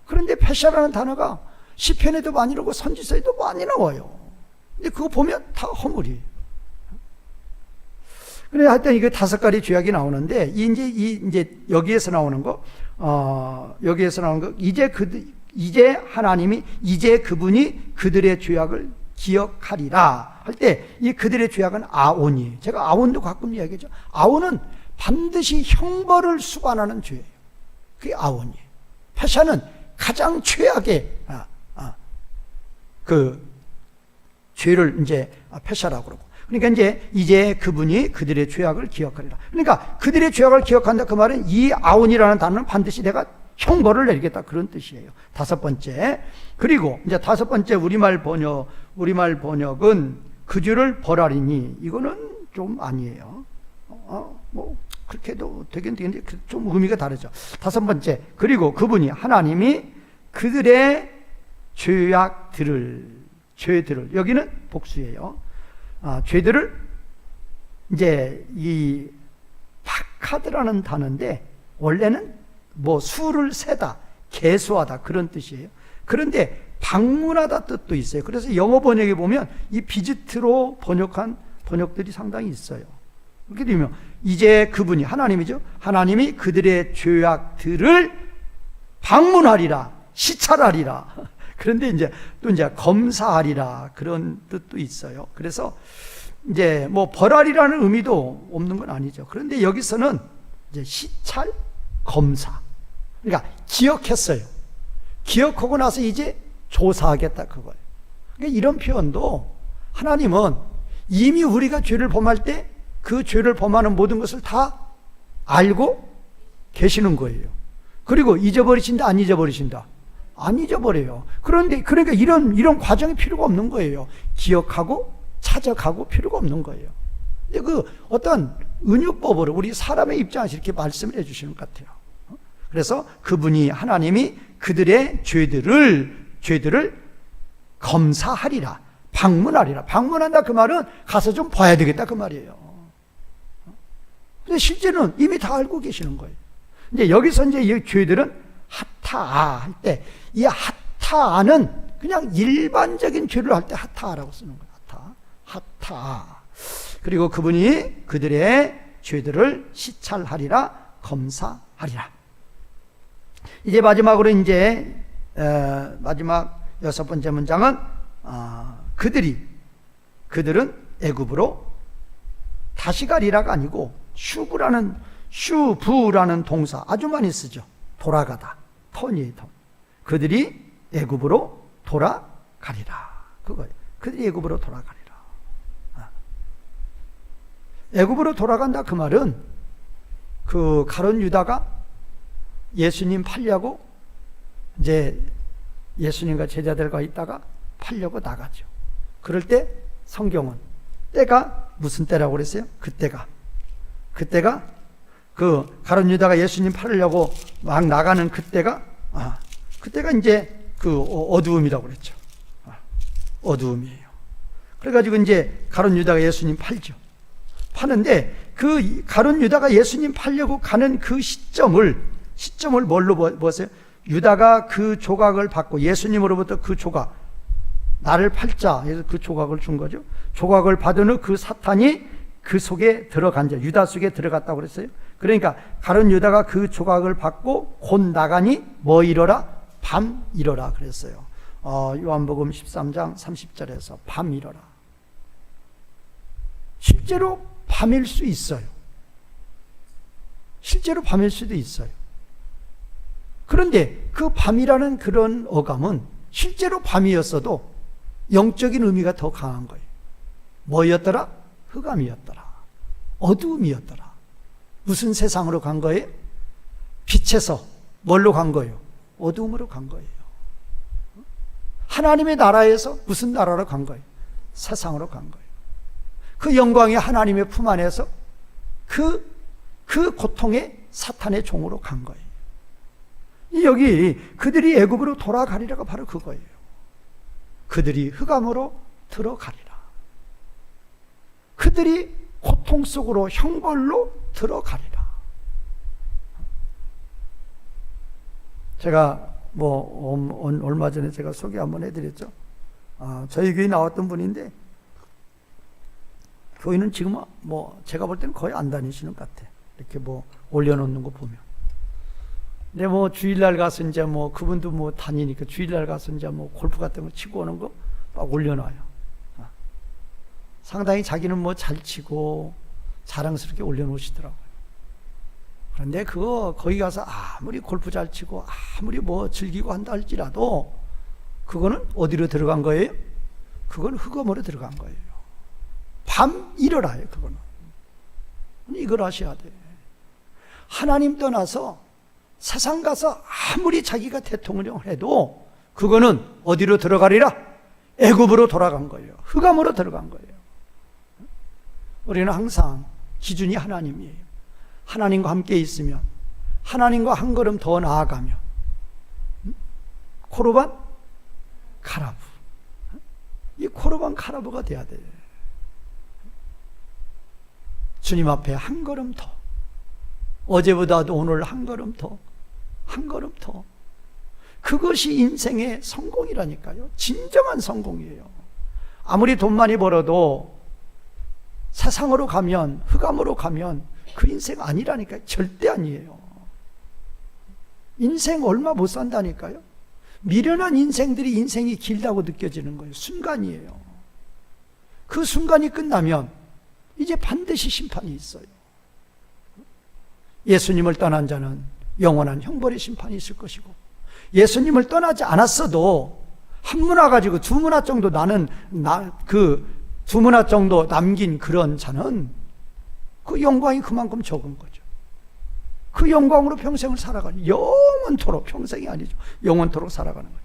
그런데 패샤라는 단어가 시편에도 많이 나오고 선지서에도 많이 나와요. 근데 그거 보면 다 허물이에요. 그래 하여튼 이거 5가지 죄악이 나오는데 이제 여기에서 나오는 거, 이제 하나님이 이제 그분이 그들의 죄악을 기억하리라 할 때 이 그들의 죄악은 아온이에요. 제가 아온도 가끔 이야기하죠. 아온은 반드시 형벌을 수반하는 죄예요. 그게 아온이에요. 패샤는 가장 최악의 그 죄를 이제 폐샤라고 그러고. 그러니까 이제 그분이 그들의 죄악을 기억하리라. 그러니까 그들의 죄악을 기억한다 그 말은 이 아온이라는 단어는 반드시 내가 형벌을 내리겠다 그런 뜻이에요. 다섯 번째. 그리고 이제 다섯 번째 우리말 번역은 그 죄를 벌하리니 이거는 좀 아니에요. 뭐 그렇게도 되긴 되는데 좀 의미가 다르죠. 다섯 번째. 그리고 그분이 하나님이 그들의 죄들을 여기는 복수예요. 죄들을 이제 이 파카드라는 단어인데 원래는 뭐 수를 세다, 계수하다 그런 뜻이에요. 그런데 방문하다 뜻도 있어요. 그래서 영어 번역에 보면 이 비지트로 번역한 번역들이 상당히 있어요. 그렇게 되면 이제 그분이 하나님이죠. 하나님이 그들의 죄악들을 방문하리라, 시찰하리라. 그런데 또 검사하리라 그런 뜻도 있어요. 그래서 이제 뭐 벌하리라는 의미도 없는 건 아니죠. 그런데 여기서는 이제 시찰, 검사. 그러니까 기억했어요. 기억하고 나서 이제 조사하겠다 그거예요. 그러니까 이런 표현도 하나님은 이미 우리가 죄를 범할 때 그 죄를 범하는 모든 것을 다 알고 계시는 거예요. 그리고 잊어버리신다, 안 잊어버리신다? 안 잊어버려요. 그러니까 이런 과정이 필요가 없는 거예요. 기억하고 찾아가고 필요가 없는 거예요. 근데 그 어떤 은유법으로 우리 사람의 입장에서 이렇게 말씀을 해주시는 것 같아요. 그래서 그분이 하나님이 그들의 죄들을 검사하리라, 방문하리라. 방문한다 그 말은 가서 좀 봐야 되겠다 그 말이에요. 근데 실제는 이미 다 알고 계시는 거예요. 이제 여기서 이제 이 죄들은 하타아 할 때 이 하타아는 그냥 일반적인 죄를 할 때 하타아라고 쓰는 거예요. 하타아. 그리고 그분이 그들의 죄들을 시찰하리라, 검사하리라. 이제 마지막으로 마지막 여섯 번째 문장은 그들은 애굽으로 다시 가리라가 아니고 슈부라는 동사 아주 많이 쓰죠. 돌아가다. 턴이에요, 턴. 그들이 애굽으로 돌아가리라. 그거예요. 그들이 애굽으로 돌아가리라. 애굽으로 돌아간다 그 말은 그 가룟 유다가 예수님 팔려고 이제 예수님과 제자들과 있다가 팔려고 나가죠. 그럴 때 성경은 때가 무슨 때라고 그랬어요? 그때가 그 가룟 유다가 예수님 팔으려고 막 나가는 그때가 이제 그 어두움이라고 그랬죠. 어두움이에요. 그래가지고 이제 가룟 유다가 예수님 팔죠. 파는데 그 가룟 유다가 예수님 팔려고 가는 그 시점을 뭘로 보세요? 유다가 그 조각을 받고 예수님으로부터 그 조각, 나를 팔자 해서 그 조각을 준 거죠. 조각을 받은 후 그 사탄이 그 속에 들어간 자, 유다 속에 들어갔다고 그랬어요. 그러니까 가룟 유다가 그 조각을 받고 곧 나가니 뭐 이뤄라? 밤 이뤄라 그랬어요. 요한복음 13장 30절에서 밤 이뤄라. 실제로 밤일 수 있어요. 실제로 밤일 수도 있어요. 그런데 그 밤이라는 그런 어감은 실제로 밤이었어도 영적인 의미가 더 강한 거예요. 뭐였더라? 흑암이었더라. 어두움이었더라. 무슨 세상으로 간 거예요? 빛에서 뭘로 간 거예요? 어두움으로 간 거예요. 하나님의 나라에서 무슨 나라로 간 거예요? 세상으로 간 거예요. 그 영광이 하나님의 품 안에서 그 고통의 사탄의 종으로 간 거예요. 여기 그들이 애굽으로 돌아가리라가 바로 그거예요. 그들이 흑암으로 들어가리라. 그들이 고통 속으로 형벌로 들어가리라. 제가 얼마 전에 제가 소개 한번 해드렸죠. 저희 교회 나왔던 분인데 교회는 지금 제가 볼 때는 거의 안 다니시는 것 같아. 이렇게 올려놓는 거 보면. 근데 주일날 가서 이제 그분도 다니니까 주일날 가서 이제 골프 같은 거 치고 오는 거 막 올려놔요. 상당히 자기는 잘 치고 자랑스럽게 올려놓으시더라고요. 그런데 거기 가서 아무리 골프 잘 치고 아무리 즐기고 한다 할지라도 그거는 어디로 들어간 거예요? 그건 흑암으로 들어간 거예요. 밤 일어나요. 그거는. 이걸 아셔야 돼. 하나님 떠나서 세상 가서 아무리 자기가 대통령을 해도 그거는 어디로 들어가리라? 애굽으로 돌아간 거예요. 흑암으로 들어간 거예요. 우리는 항상 기준이 하나님이에요. 하나님과 함께 있으면, 하나님과 한 걸음 더 나아가면, 코르반 카라브, 이 코르반 카라브가 돼야 돼요. 주님 앞에 한 걸음 더, 어제보다도 오늘 한 걸음 더, 한 걸음 더. 그것이 인생의 성공이라니까요. 진정한 성공이에요. 아무리 돈 많이 벌어도 세상으로 가면, 흑암으로 가면 그 인생 아니라니까요. 절대 아니에요. 인생 얼마 못 산다니까요. 미련한 인생들이 인생이 길다고 느껴지는 거예요. 순간이에요. 그 순간이 끝나면 이제 반드시 심판이 있어요. 예수님을 떠난 자는 영원한 형벌의 심판이 있을 것이고, 예수님을 떠나지 않았어도 한 문화 가지고 두 문화 정도 두 문화 정도 남긴 그런 자는 그 영광이 그만큼 적은 거죠. 그 영광으로 평생을 살아가는, 영원토록, 평생이 아니죠. 영원토록 살아가는 거죠.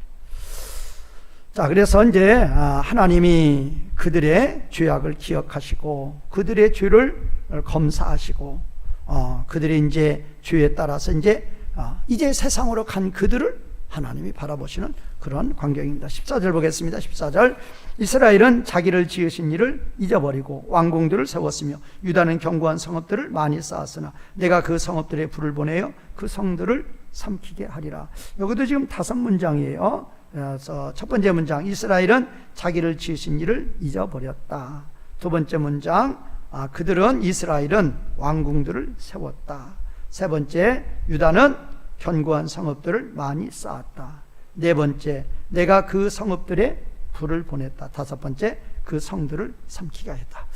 자, 그래서 이제 하나님이 그들의 죄악을 기억하시고 그들의 죄를 검사하시고 그들의 이제 죄에 따라서 이제 세상으로 간 그들을 하나님이 바라보시는 그런 광경입니다. 14절 보겠습니다. 14절. 이스라엘은 자기를 지으신 이를 잊어버리고 왕궁들을 세웠으며 유다는 견고한 성읍들을 많이 쌓았으나 내가 그 성읍들에 불을 보내어 그 성들을 삼키게 하리라. 여기도 지금 5문장이에요. 그래서 첫 번째 문장, 이스라엘은 자기를 지으신 이를 잊어버렸다. 두 번째 문장, 이스라엘은 왕궁들을 세웠다. 세 번째, 유다는 견고한 성읍들을 많이 쌓았다. 네 번째, 내가 그 성읍들에 불을 보냈다. 다섯 번째, 그 성들을 삼키게 했다.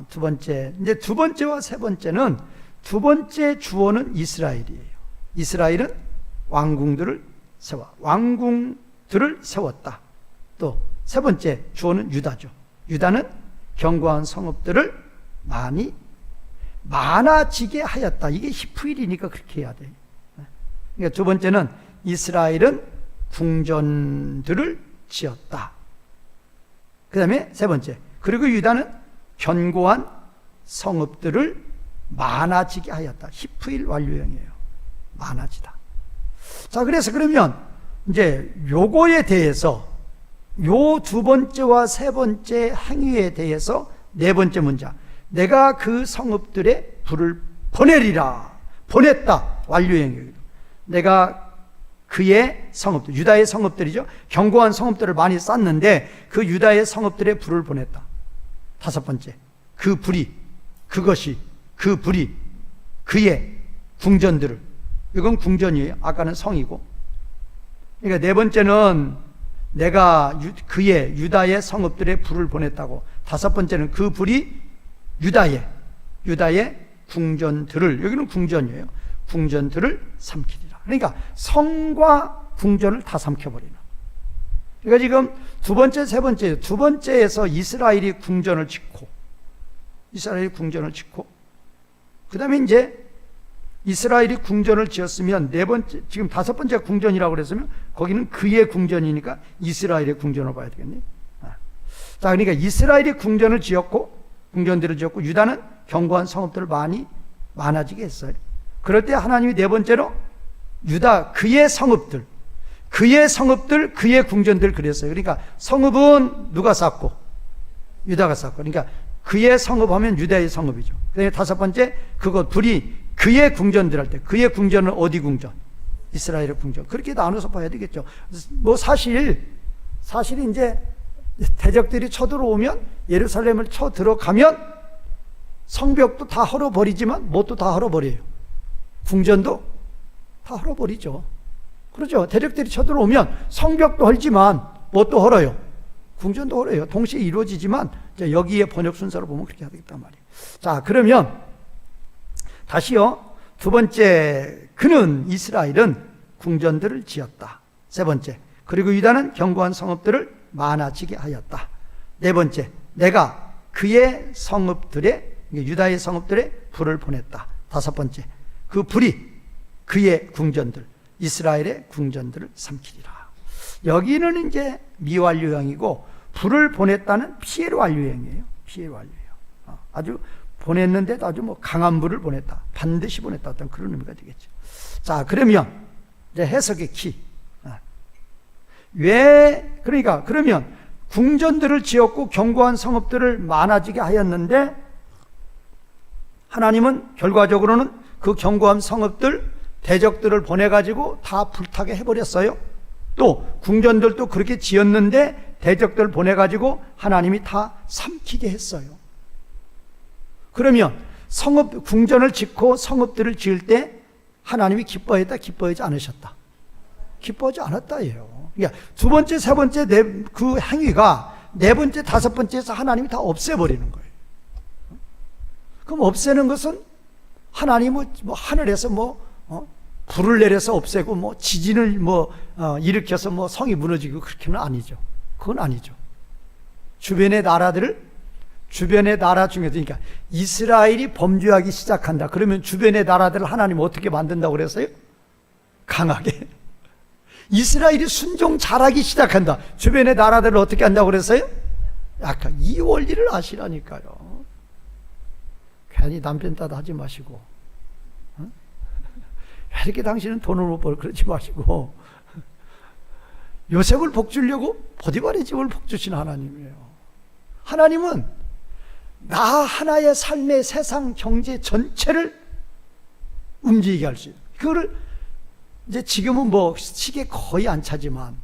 두 번째, 이제 두 번째와 세 번째는, 두 번째 주어는 이스라엘이에요. 이스라엘은 왕궁들을 세웠다. 또 세 번째 주어는 유다죠. 유다는 견고한 성읍들을 많아지게 하였다. 이게 히프일이니까 그렇게 해야 돼요. 그러니까 두 번째는 이스라엘은 궁전들을 지었다. 그 다음에 세 번째, 그리고 유다는 견고한 성읍들을 많아지게 하였다. 히프일 완료형이에요. 많아지다. 자, 그래서 그러면 이제 요거에 대해서, 요 두 번째와 세 번째 행위에 대해서 네 번째 문장, 내가 그 성읍들에 불을 보내리라. 보냈다. 완료형이에요. 내가 그의 성읍들, 유다의 성읍들이죠. 견고한 성읍들을 많이 쌓는데 그 유다의 성읍들에 불을 보냈다. 다섯 번째, 그 불이 그의 궁전들을, 이건 궁전이에요. 아까는 성이고. 그러니까 네 번째는 내가 그의 유다의 성읍들에 불을 보냈다고. 다섯 번째는 그 불이 유다의 궁전들을, 여기는 궁전이에요. 궁전들을 삼키리라. 그러니까 성과 궁전을 다 삼켜버리는. 그러니까 지금 두 번째, 세 번째, 두 번째에서 이스라엘이 궁전을 짓고, 그 다음에 이제 이스라엘이 궁전을 지었으면 네 번째, 지금 다섯 번째 궁전이라고 그랬으면 거기는 그의 궁전이니까 이스라엘의 궁전을 봐야 되겠네. 자, 그러니까 이스라엘이 궁전들을 지었고 유다는 견고한 성읍들을 많아지게 했어요. 그럴 때 하나님이 네 번째로 유다 그의 성읍들, 그의 궁전들 그랬어요. 그러니까 성읍은 누가 쌓고? 유다가 쌓고. 그러니까 그의 성읍하면 유다의 성읍이죠. 그다음에 다섯 번째, 불이 그의 궁전들 할 때, 그의 궁전은 어디 궁전? 이스라엘의 궁전. 그렇게 나눠서 봐야 되겠죠. 뭐 사실 이제 대적들이 쳐들어오면, 예루살렘을 쳐들어가면 성벽도 다 헐어버리지만 뭣도 다 헐어버려요. 궁전도 다 헐어버리죠. 그렇죠. 대적들이 쳐들어오면 성벽도 헐지만 뭣도 헐어요. 궁전도 헐어요. 동시에 이루어지지만 여기에 번역 순서로 보면 그렇게 해야 되겠단 말이에요. 자, 그러면 다시요. 두 번째, 이스라엘은 궁전들을 지었다. 세 번째, 그리고 유다는 견고한 성읍들을 많아지게 하였다. 네 번째, 내가 그의 성읍들에, 유다의 성읍들에 불을 보냈다. 다섯 번째, 그 불이 그의 궁전들, 이스라엘의 궁전들을 삼키리라. 여기는 이제 미완료형이고, 불을 보냈다는 피해로 완료형이에요. 피해로 완료형. 아주 보냈는데도 아주 뭐 강한 불을 보냈다. 반드시 보냈다. 어떤 그런 의미가 되겠죠. 자, 그러면 이제 해석의 키. 왜, 그러면 궁전들을 지었고 견고한 성읍들을 많아지게 하였는데, 하나님은 결과적으로는 그 견고한 성읍들, 대적들을 보내가지고 다 불타게 해버렸어요. 또 궁전들도 그렇게 지었는데 대적들을 보내가지고 하나님이 다 삼키게 했어요. 그러면 성읍, 궁전을 짓고 성읍들을 지을 때 하나님이 기뻐했다, 기뻐하지 않으셨다? 기뻐하지 않았다예요. 그러니까 두 번째, 세 번째, 그 행위가 네 번째, 다섯 번째에서 하나님이 다 없애버리는 거예요. 그럼 없애는 것은 하나님은 뭐 하늘에서 불을 내려서 없애고 지진을 일으켜서 성이 무너지고 그렇게는 아니죠. 그건 아니죠. 주변의 나라 중에서, 그러니까 이스라엘이 범죄하기 시작한다. 그러면 주변의 나라들을 하나님 어떻게 만든다고 그랬어요? 강하게. 이스라엘이 순종 잘하기 시작한다. 주변의 나라들을 어떻게 한다고 그랬어요? 약간 이 원리를 아시라니까요. 괜히 남편 따다 하지 마시고, 왜 이렇게 당신은 돈을 못 벌어? 그러지 마시고, 요셉을 복주려고 보디발의 집을 복주신 하나님이에요. 하나님은 나 하나의 삶의 세상 경제 전체를 움직이게 할 수 있어요. 그거를 이제 지금은 시계 거의 안 차지만,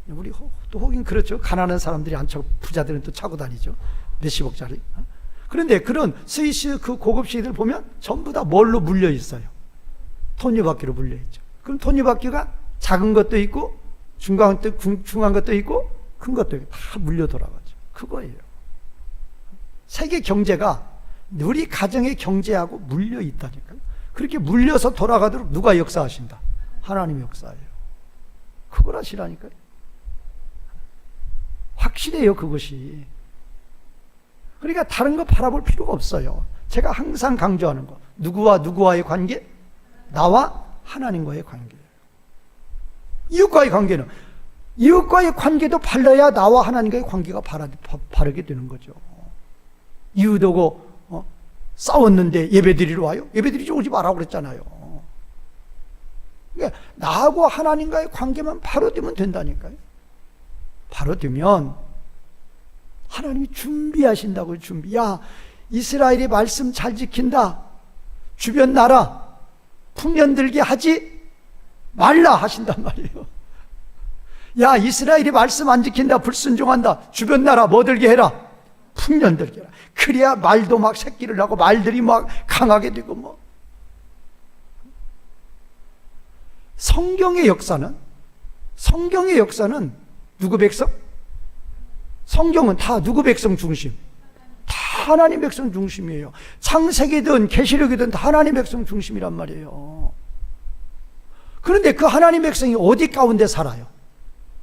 우리 또 혹은 그렇죠. 가난한 사람들이 안 차고 부자들은 또 차고 다니죠. 몇십억짜리. 그런데 그런 스위스 그 고급 시계들 보면 전부 다 뭘로 물려 있어요? 톱니바퀴로 물려 있죠. 그럼 톱니바퀴가 작은 것도 있고 중간 것도 있고 큰 것도 있고 다 물려 돌아가죠. 그거예요. 세계 경제가 우리 가정의 경제하고 물려 있다니까요. 그렇게 물려서 돌아가도록 누가 역사하신다? 하나님이 역사해요. 그걸 하시라니까요. 확실해요, 그것이. 그러니까 다른 거 바라볼 필요가 없어요. 제가 항상 강조하는 거, 누구와 누구와의 관계? 나와 하나님과의 관계예요. 이웃과의 관계는, 이웃과의 관계도 바라야 나와 하나님과의 관계가 바르게 되는 거죠. 이웃하고 싸웠는데 예배드리러 와요? 예배드리지 오지 말라고 그랬잖아요. 그러니까 나하고 하나님과의 관계만 바로 되면 된다니까요. 바로 되면 하나님이 준비하신다고요. 야, 이스라엘이 말씀 잘 지킨다. 주변 나라 풍년 들게 하지 말라 하신단 말이에요. 야, 이스라엘이 말씀 안 지킨다. 불순종한다. 주변 나라 뭐 들게 해라? 풍년 들게 해라. 그래야 말도 막 새끼를 하고 말들이 막 강하게 되고 성경의 역사는 누구 백성? 성경은 다 누구 백성 중심? 다 하나님 백성 중심이에요. 창세기든 계시록이든 다 하나님 백성 중심이란 말이에요. 그런데 그 하나님 백성이 어디 가운데 살아요?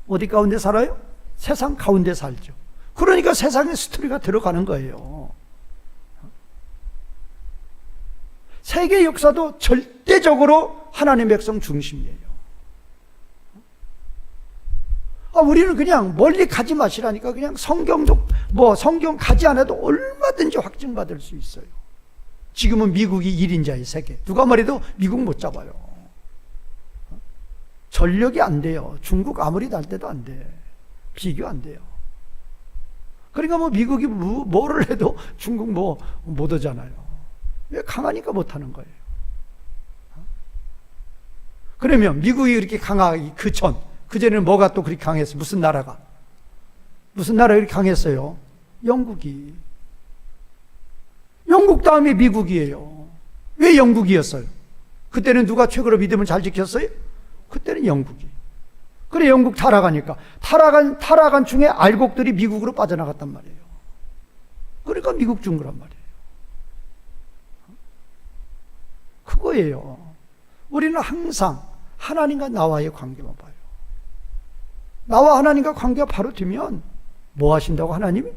어디 가운데 살아요? 세상 가운데 살죠. 그러니까 세상의 스토리가 들어가는 거예요. 세계 역사도 절대적으로 하나님 백성 중심이에요. 우리는 그냥 멀리 가지 마시라니까. 그냥 성경 가지 않아도 얼마든지 확증받을 수 있어요. 지금은 미국이 1인자의 세계. 누가 말해도 미국 못 잡아요. 전력이 안 돼요. 중국 아무리 날 때도 안 돼. 비교 안 돼요. 그러니까 미국이 뭐를 해도 중국 못 오잖아요. 왜? 강하니까 못 하는 거예요. 그러면 미국이 이렇게 강하기 그전에는 뭐가 또 그렇게 강했어요? 무슨 나라가 그렇게 강했어요? 영국이. 영국 다음에 미국이에요. 왜 영국이었어요? 그때는 누가 최고로 믿음을 잘 지켰어요? 그때는 영국이. 그래, 영국 타락하니까 타락한 중에 알곡들이 미국으로 빠져나갔단 말이에요. 그러니까 미국 준 거란 말이에요. 그거예요. 우리는 항상 하나님과 나와의 관계만 봐요. 나와 하나님과 관계가 바로 되면 뭐 하신다고 하나님이?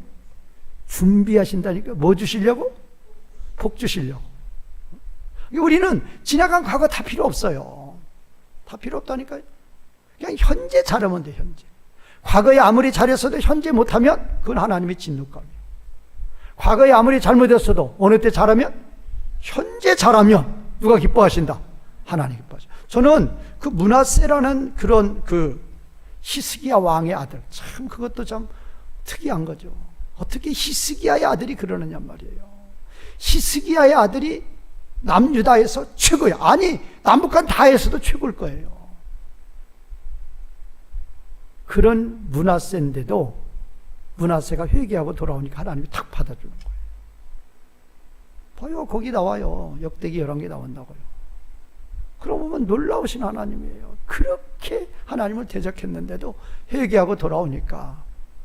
준비하신다니까. 뭐 주시려고? 복 주시려고. 우리는 지나간 과거 다 필요 없어요. 다 필요 없다니까요. 그냥 현재 잘하면 돼, 현재. 과거에 아무리 잘했어도 현재 못하면 그건 하나님의 진노감이에요. 과거에 아무리 잘못했어도 어느 때 잘하면? 현재 잘하면 누가 기뻐하신다? 하나님 기뻐하죠. 저는 그 므낫세라는 그런 그 히스기야 왕의 아들, 참 그것도 참 특이한 거죠. 어떻게 히스기야의 아들이 그러느냐 말이에요. 히스기야의 아들이 남유다에서 최고예요. 아니 남북한 다에서도 최고일 거예요. 그런 므낫세인데도 므낫세가 회개하고 돌아오니까 하나님이 탁 받아주는 거예요. 봐요, 거기 나와요. 역대기 11개 나온다고요. 그러고 보면 놀라우신 하나님이에요. 그렇게 하나님을 대적했는데도 회개하고 돌아오니까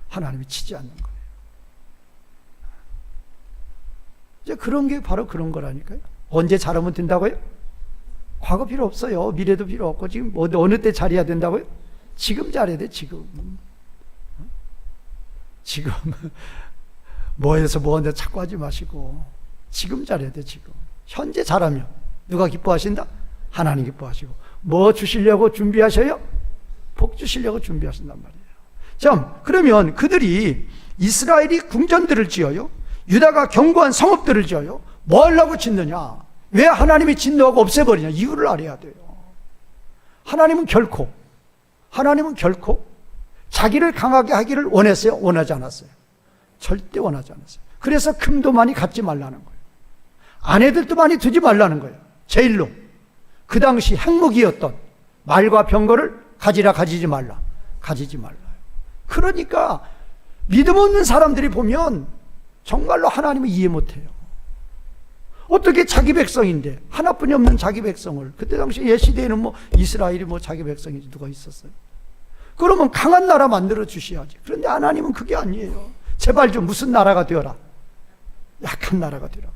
하나님이 치지 않는 거예요. 이제 그런 게 바로 그런 거라니까요. 언제 잘하면 된다고요? 과거 필요 없어요. 미래도 필요 없고 지금 어느 때 잘해야 된다고요? 지금 잘해야 돼, 지금. 지금 뭐해서 뭐한데 자꾸 하지 마시고 지금 잘해야 돼, 지금. 현재 잘하면 누가 기뻐하신다? 하나님 기뻐하시고. 뭐 주시려고 준비하셔요? 복 주시려고 준비하신단 말이에요. 자, 그러면 그들이 이스라엘이 궁전들을 지어요? 유다가 견고한 성읍들을 지어요? 뭐 하려고 짓느냐? 왜 하나님이 진노하고 없애버리냐? 이유를 알아야 돼요. 하나님은 결코 자기를 강하게 하기를 원했어요? 원하지 않았어요? 절대 원하지 않았어요. 그래서 금도 많이 갖지 말라는 거예요. 아내들도 많이 두지 말라는 거예요. 제일로 그 당시 핵무기였던 말과 병거를 가지라 가지지 말라. 가지지 말라요. 그러니까 믿음 없는 사람들이 보면 정말로 하나님을 이해 못해요. 어떻게 자기 백성인데 하나뿐이 없는 자기 백성을, 그때 당시 예시대에는 뭐 이스라엘이 뭐 자기 백성인지 누가 있었어요? 그러면 강한 나라 만들어 주셔야지. 그런데 하나님은 그게 아니에요. 제발 좀 무슨 나라가 되어라. 약한 나라가 되라고.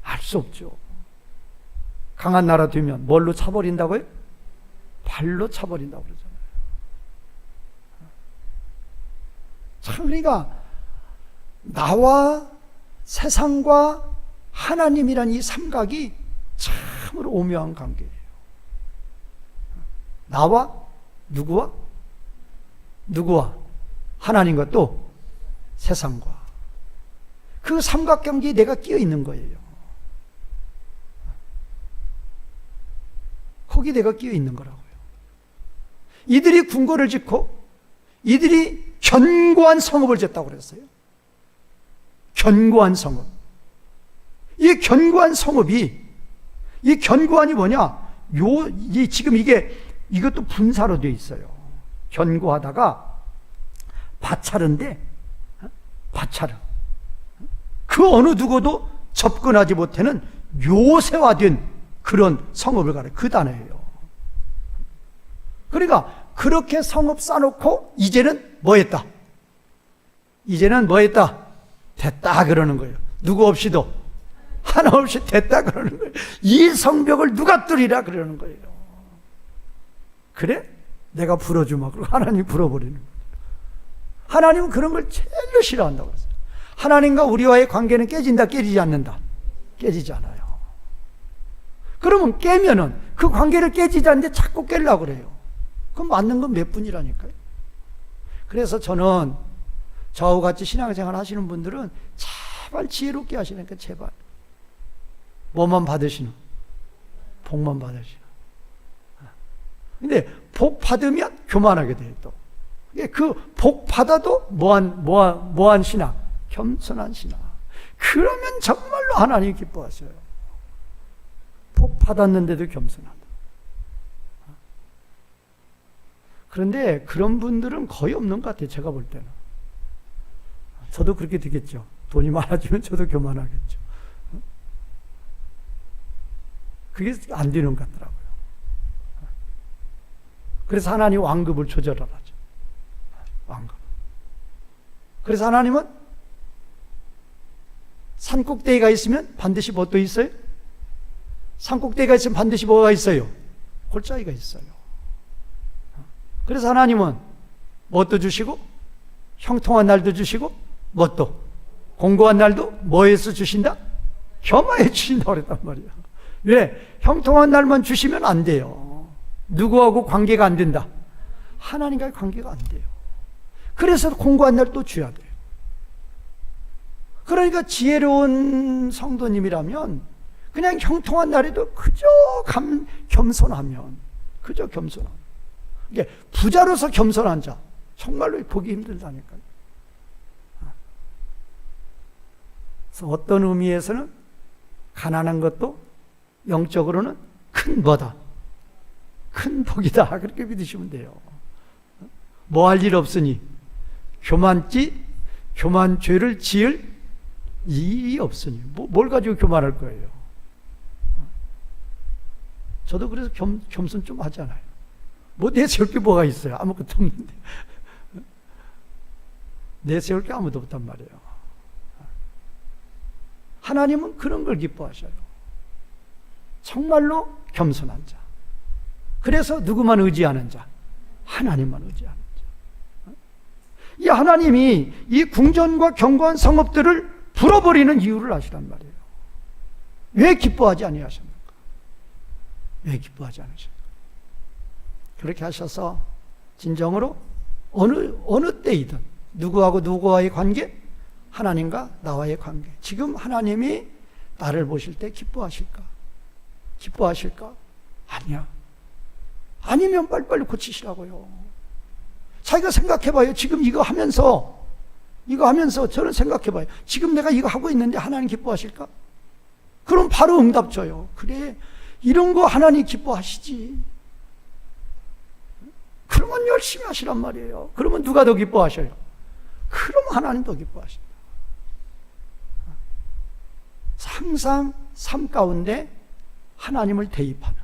알 수 없죠. 강한 나라 되면 뭘로 차버린다고요? 발로 차버린다고 그러잖아요. 참, 그러니까 나와 세상과 하나님이란 이 삼각이 참으로 오묘한 관계예요. 나와 누구와? 누구와? 하나님과 또 세상과. 그 삼각관계에 내가 끼어 있는 거예요. 거기 내가 끼어 있는 거라고요. 이들이 궁궐을 짓고 이들이 견고한 성읍을 짓다고 그랬어요. 견고한 성읍. 이 견고한 성읍이, 이 견고한이 뭐냐? 지금 이것도 분사로 되어 있어요. 견고하다가 바차른데, 바차르. 그 어느 누구도 접근하지 못하는 요새화된 그런 성읍을 가려, 그 단어예요. 그러니까 그렇게 성읍 쌓아놓고 이제는 뭐 했다? 이제는 뭐 했다? 됐다 그러는 거예요. 누구 없이도, 하나 없이 됐다 그러는 거예요. 이 성벽을 누가 뚫으라 그러는 거예요. 그래? 내가 풀어주마. 그리고 하나님이 풀어버리는 거예요. 하나님은 그런 걸 제일로 싫어한다고 그랬어요. 하나님과 우리와의 관계는 깨진다, 깨지지 않는다? 깨지지 않아요. 그러면 깨면은 그 관계를 깨지지 않는데 자꾸 깨려고 그래요. 그럼 맞는 건 몇 분이라니까요. 그래서 저는 저와 같이 신앙생활 하시는 분들은 제발 지혜롭게 하시니까 제발. 뭐만 받으시는? 복만 받으시는. 근데 복 받으면 교만하게 돼요, 또. 그 복 받아도 뭐한 신앙? 겸손한 신앙. 그러면 정말로 하나님 기뻐하셔요. 복 받았는데도 겸손하다. 그런데 그런 분들은 거의 없는 것 같아요, 제가 볼 때는. 저도 그렇게 되겠죠. 돈이 많아지면 저도 교만하겠죠. 그게 안 되는 것 같더라고요. 그래서 하나님 왕급을 조절하라죠. 왕급. 그래서 하나님은 산꼭대기가 있으면 반드시 뭣도 있어요? 산꼭대기가 있으면 반드시 뭐가 있어요? 골짜기가 있어요. 그래서 하나님은 뭣도 주시고 형통한 날도 주시고 뭣도 공고한 날도 뭐에서 주신다? 겸하여 주신다고 그랬단 말이야. 왜? 형통한 날만 주시면 안 돼요. 누구하고 관계가 안 된다? 하나님과의 관계가 안 돼요. 그래서 공고한 날 또 줘야 돼요. 그러니까 지혜로운 성도님이라면 그냥 형통한 날에도 그저 겸손하면, 그저 겸손하면. 이게 부자로서 겸손한 자, 정말로 보기 힘들다니까요. 그래서 어떤 의미에서는 가난한 것도 영적으로는 큰 뭐다, 큰 복이다, 그렇게 믿으시면 돼요. 뭐 할 일 없으니 교만죄를 지을 일이 없으니 뭘 가지고 교만할 거예요? 저도 그래서 겸손 좀 하잖아요. 뭐 내세울 게 뭐가 있어요? 아무것도 없는데. 내세울 게 아무도 없단 말이에요. 하나님은 그런 걸 기뻐하셔요. 정말로 겸손한 자. 그래서 누구만 의지하는 자? 하나님만 의지하는 자. 이 하나님이 이 궁전과 견고한 성읍들을 불어버리는 이유를 아시란 말이에요. 왜 기뻐하지 아니하십니까? 왜 기뻐하지 않으십니까? 그렇게 하셔서 진정으로 어느 때이든 누구와의 관계? 하나님과 나와의 관계. 지금 하나님이 나를 보실 때 기뻐하실까? 기뻐하실까? 아니야. 아니면 빨리빨리 고치시라고요. 자기가 생각해봐요. 지금 이거 하면서 저는 생각해봐요. 지금 내가 이거 하고 있는데 하나님 기뻐하실까? 그럼 바로 응답 줘요. 그래, 이런 거 하나님 기뻐하시지. 그러면 열심히 하시란 말이에요. 그러면 누가 더 기뻐하셔요? 그러면 하나님 더 기뻐하신다. 항상 삶 가운데 하나님을 대입하는,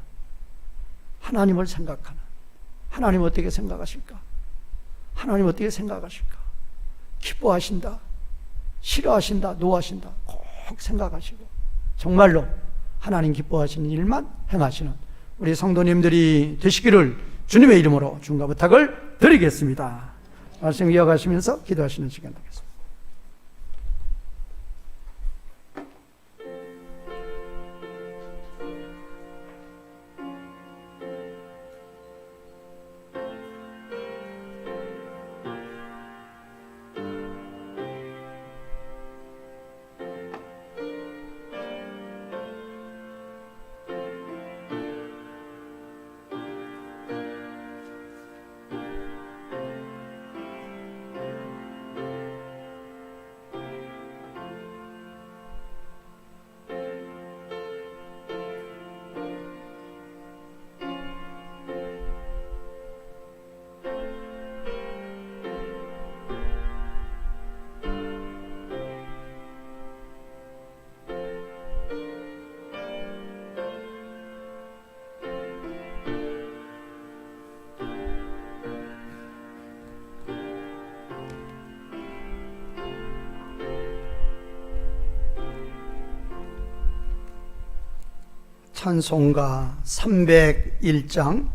하나님을 생각하는, 하나님 어떻게 생각하실까? 하나님 어떻게 생각하실까? 기뻐하신다, 싫어하신다, 노하신다 꼭 생각하시고 정말로 하나님 기뻐하시는 일만 행하시는 우리 성도님들이 되시기를 주님의 이름으로 중과 부탁을 드리겠습니다. 말씀 이어가시면서 기도하시는 시간 되겠습니다. 찬송가 301장,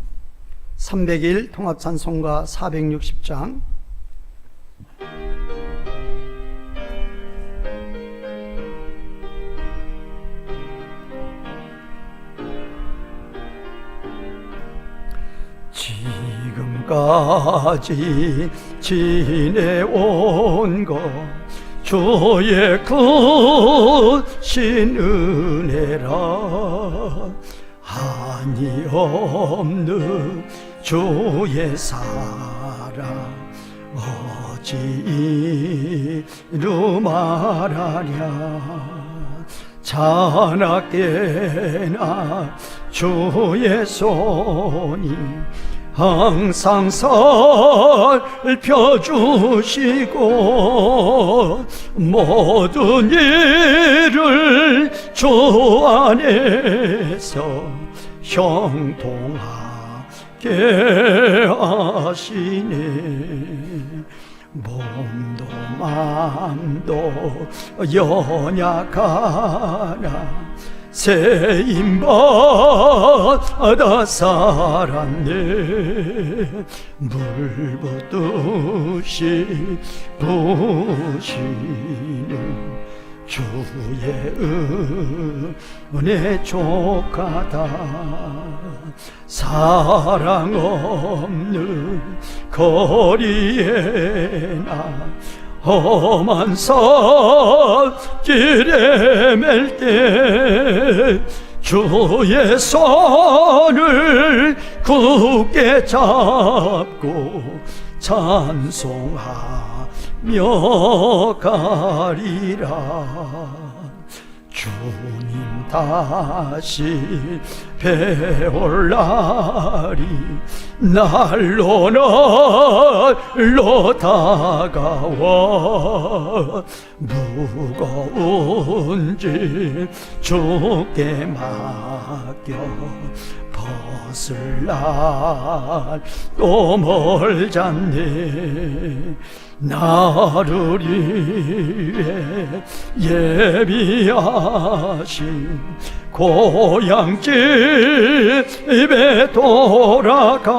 301 통합찬송가 460장, 지금까지 지내온 것 주의 크신 은혜라. 한이 없는 주의 사랑 어찌 이루 말하랴. 자나깨나 주의 손이 항상 살펴주시고 모든 일을 주 안에서 형통하게 하시네. 몸도 마음도 연약하나 세임받아 살았네. 물붓듯이 부시는 주의 은혜 족하다. 사랑 없는 거리에 나 험한 살길에 맬 때 주의 손을 굳게 잡고 찬송하며 가리라. 주님 다시 배올 날이 날로 날로 다가와. 무거운 짐 주께 맡겨 벗을 날 또 멀잖네. 나를 위해 예비하신 고향집에 돌아가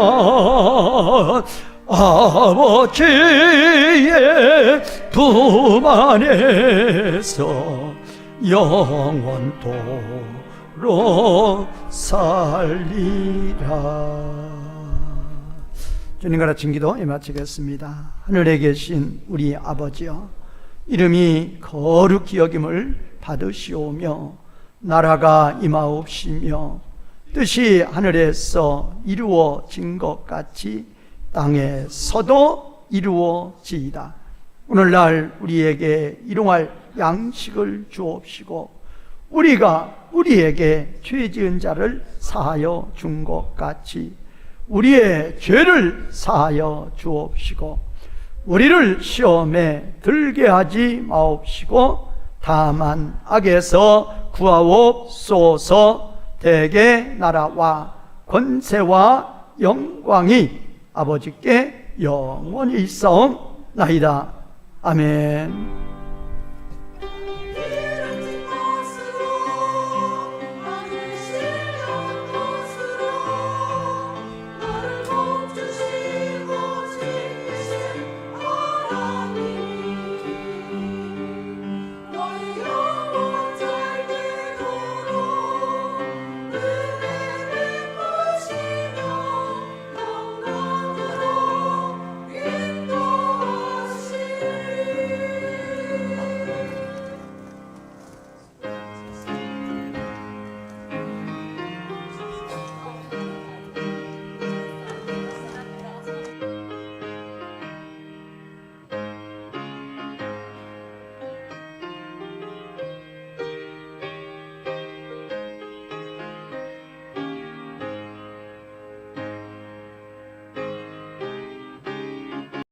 아버지의 품 안에서 영원토록 살리라. 주님과 같이 기도 마치겠습니다. 하늘에 계신 우리 아버지여, 이름이 거룩히 여김을 받으시오며 나라가 임하옵시며 뜻이 하늘에서 이루어진 것 같이 땅에서도 이루어지이다. 오늘날 우리에게 일용할 양식을 주옵시고 우리가 우리에게 죄 지은 자를 사하여 준 것 같이 우리의 죄를 사하여 주옵시고 우리를 시험에 들게 하지 마옵시고 다만 악에서 구하옵소서. 대개 나라와 권세와 영광이 아버지께 영원히 있사옵나이다. 아멘.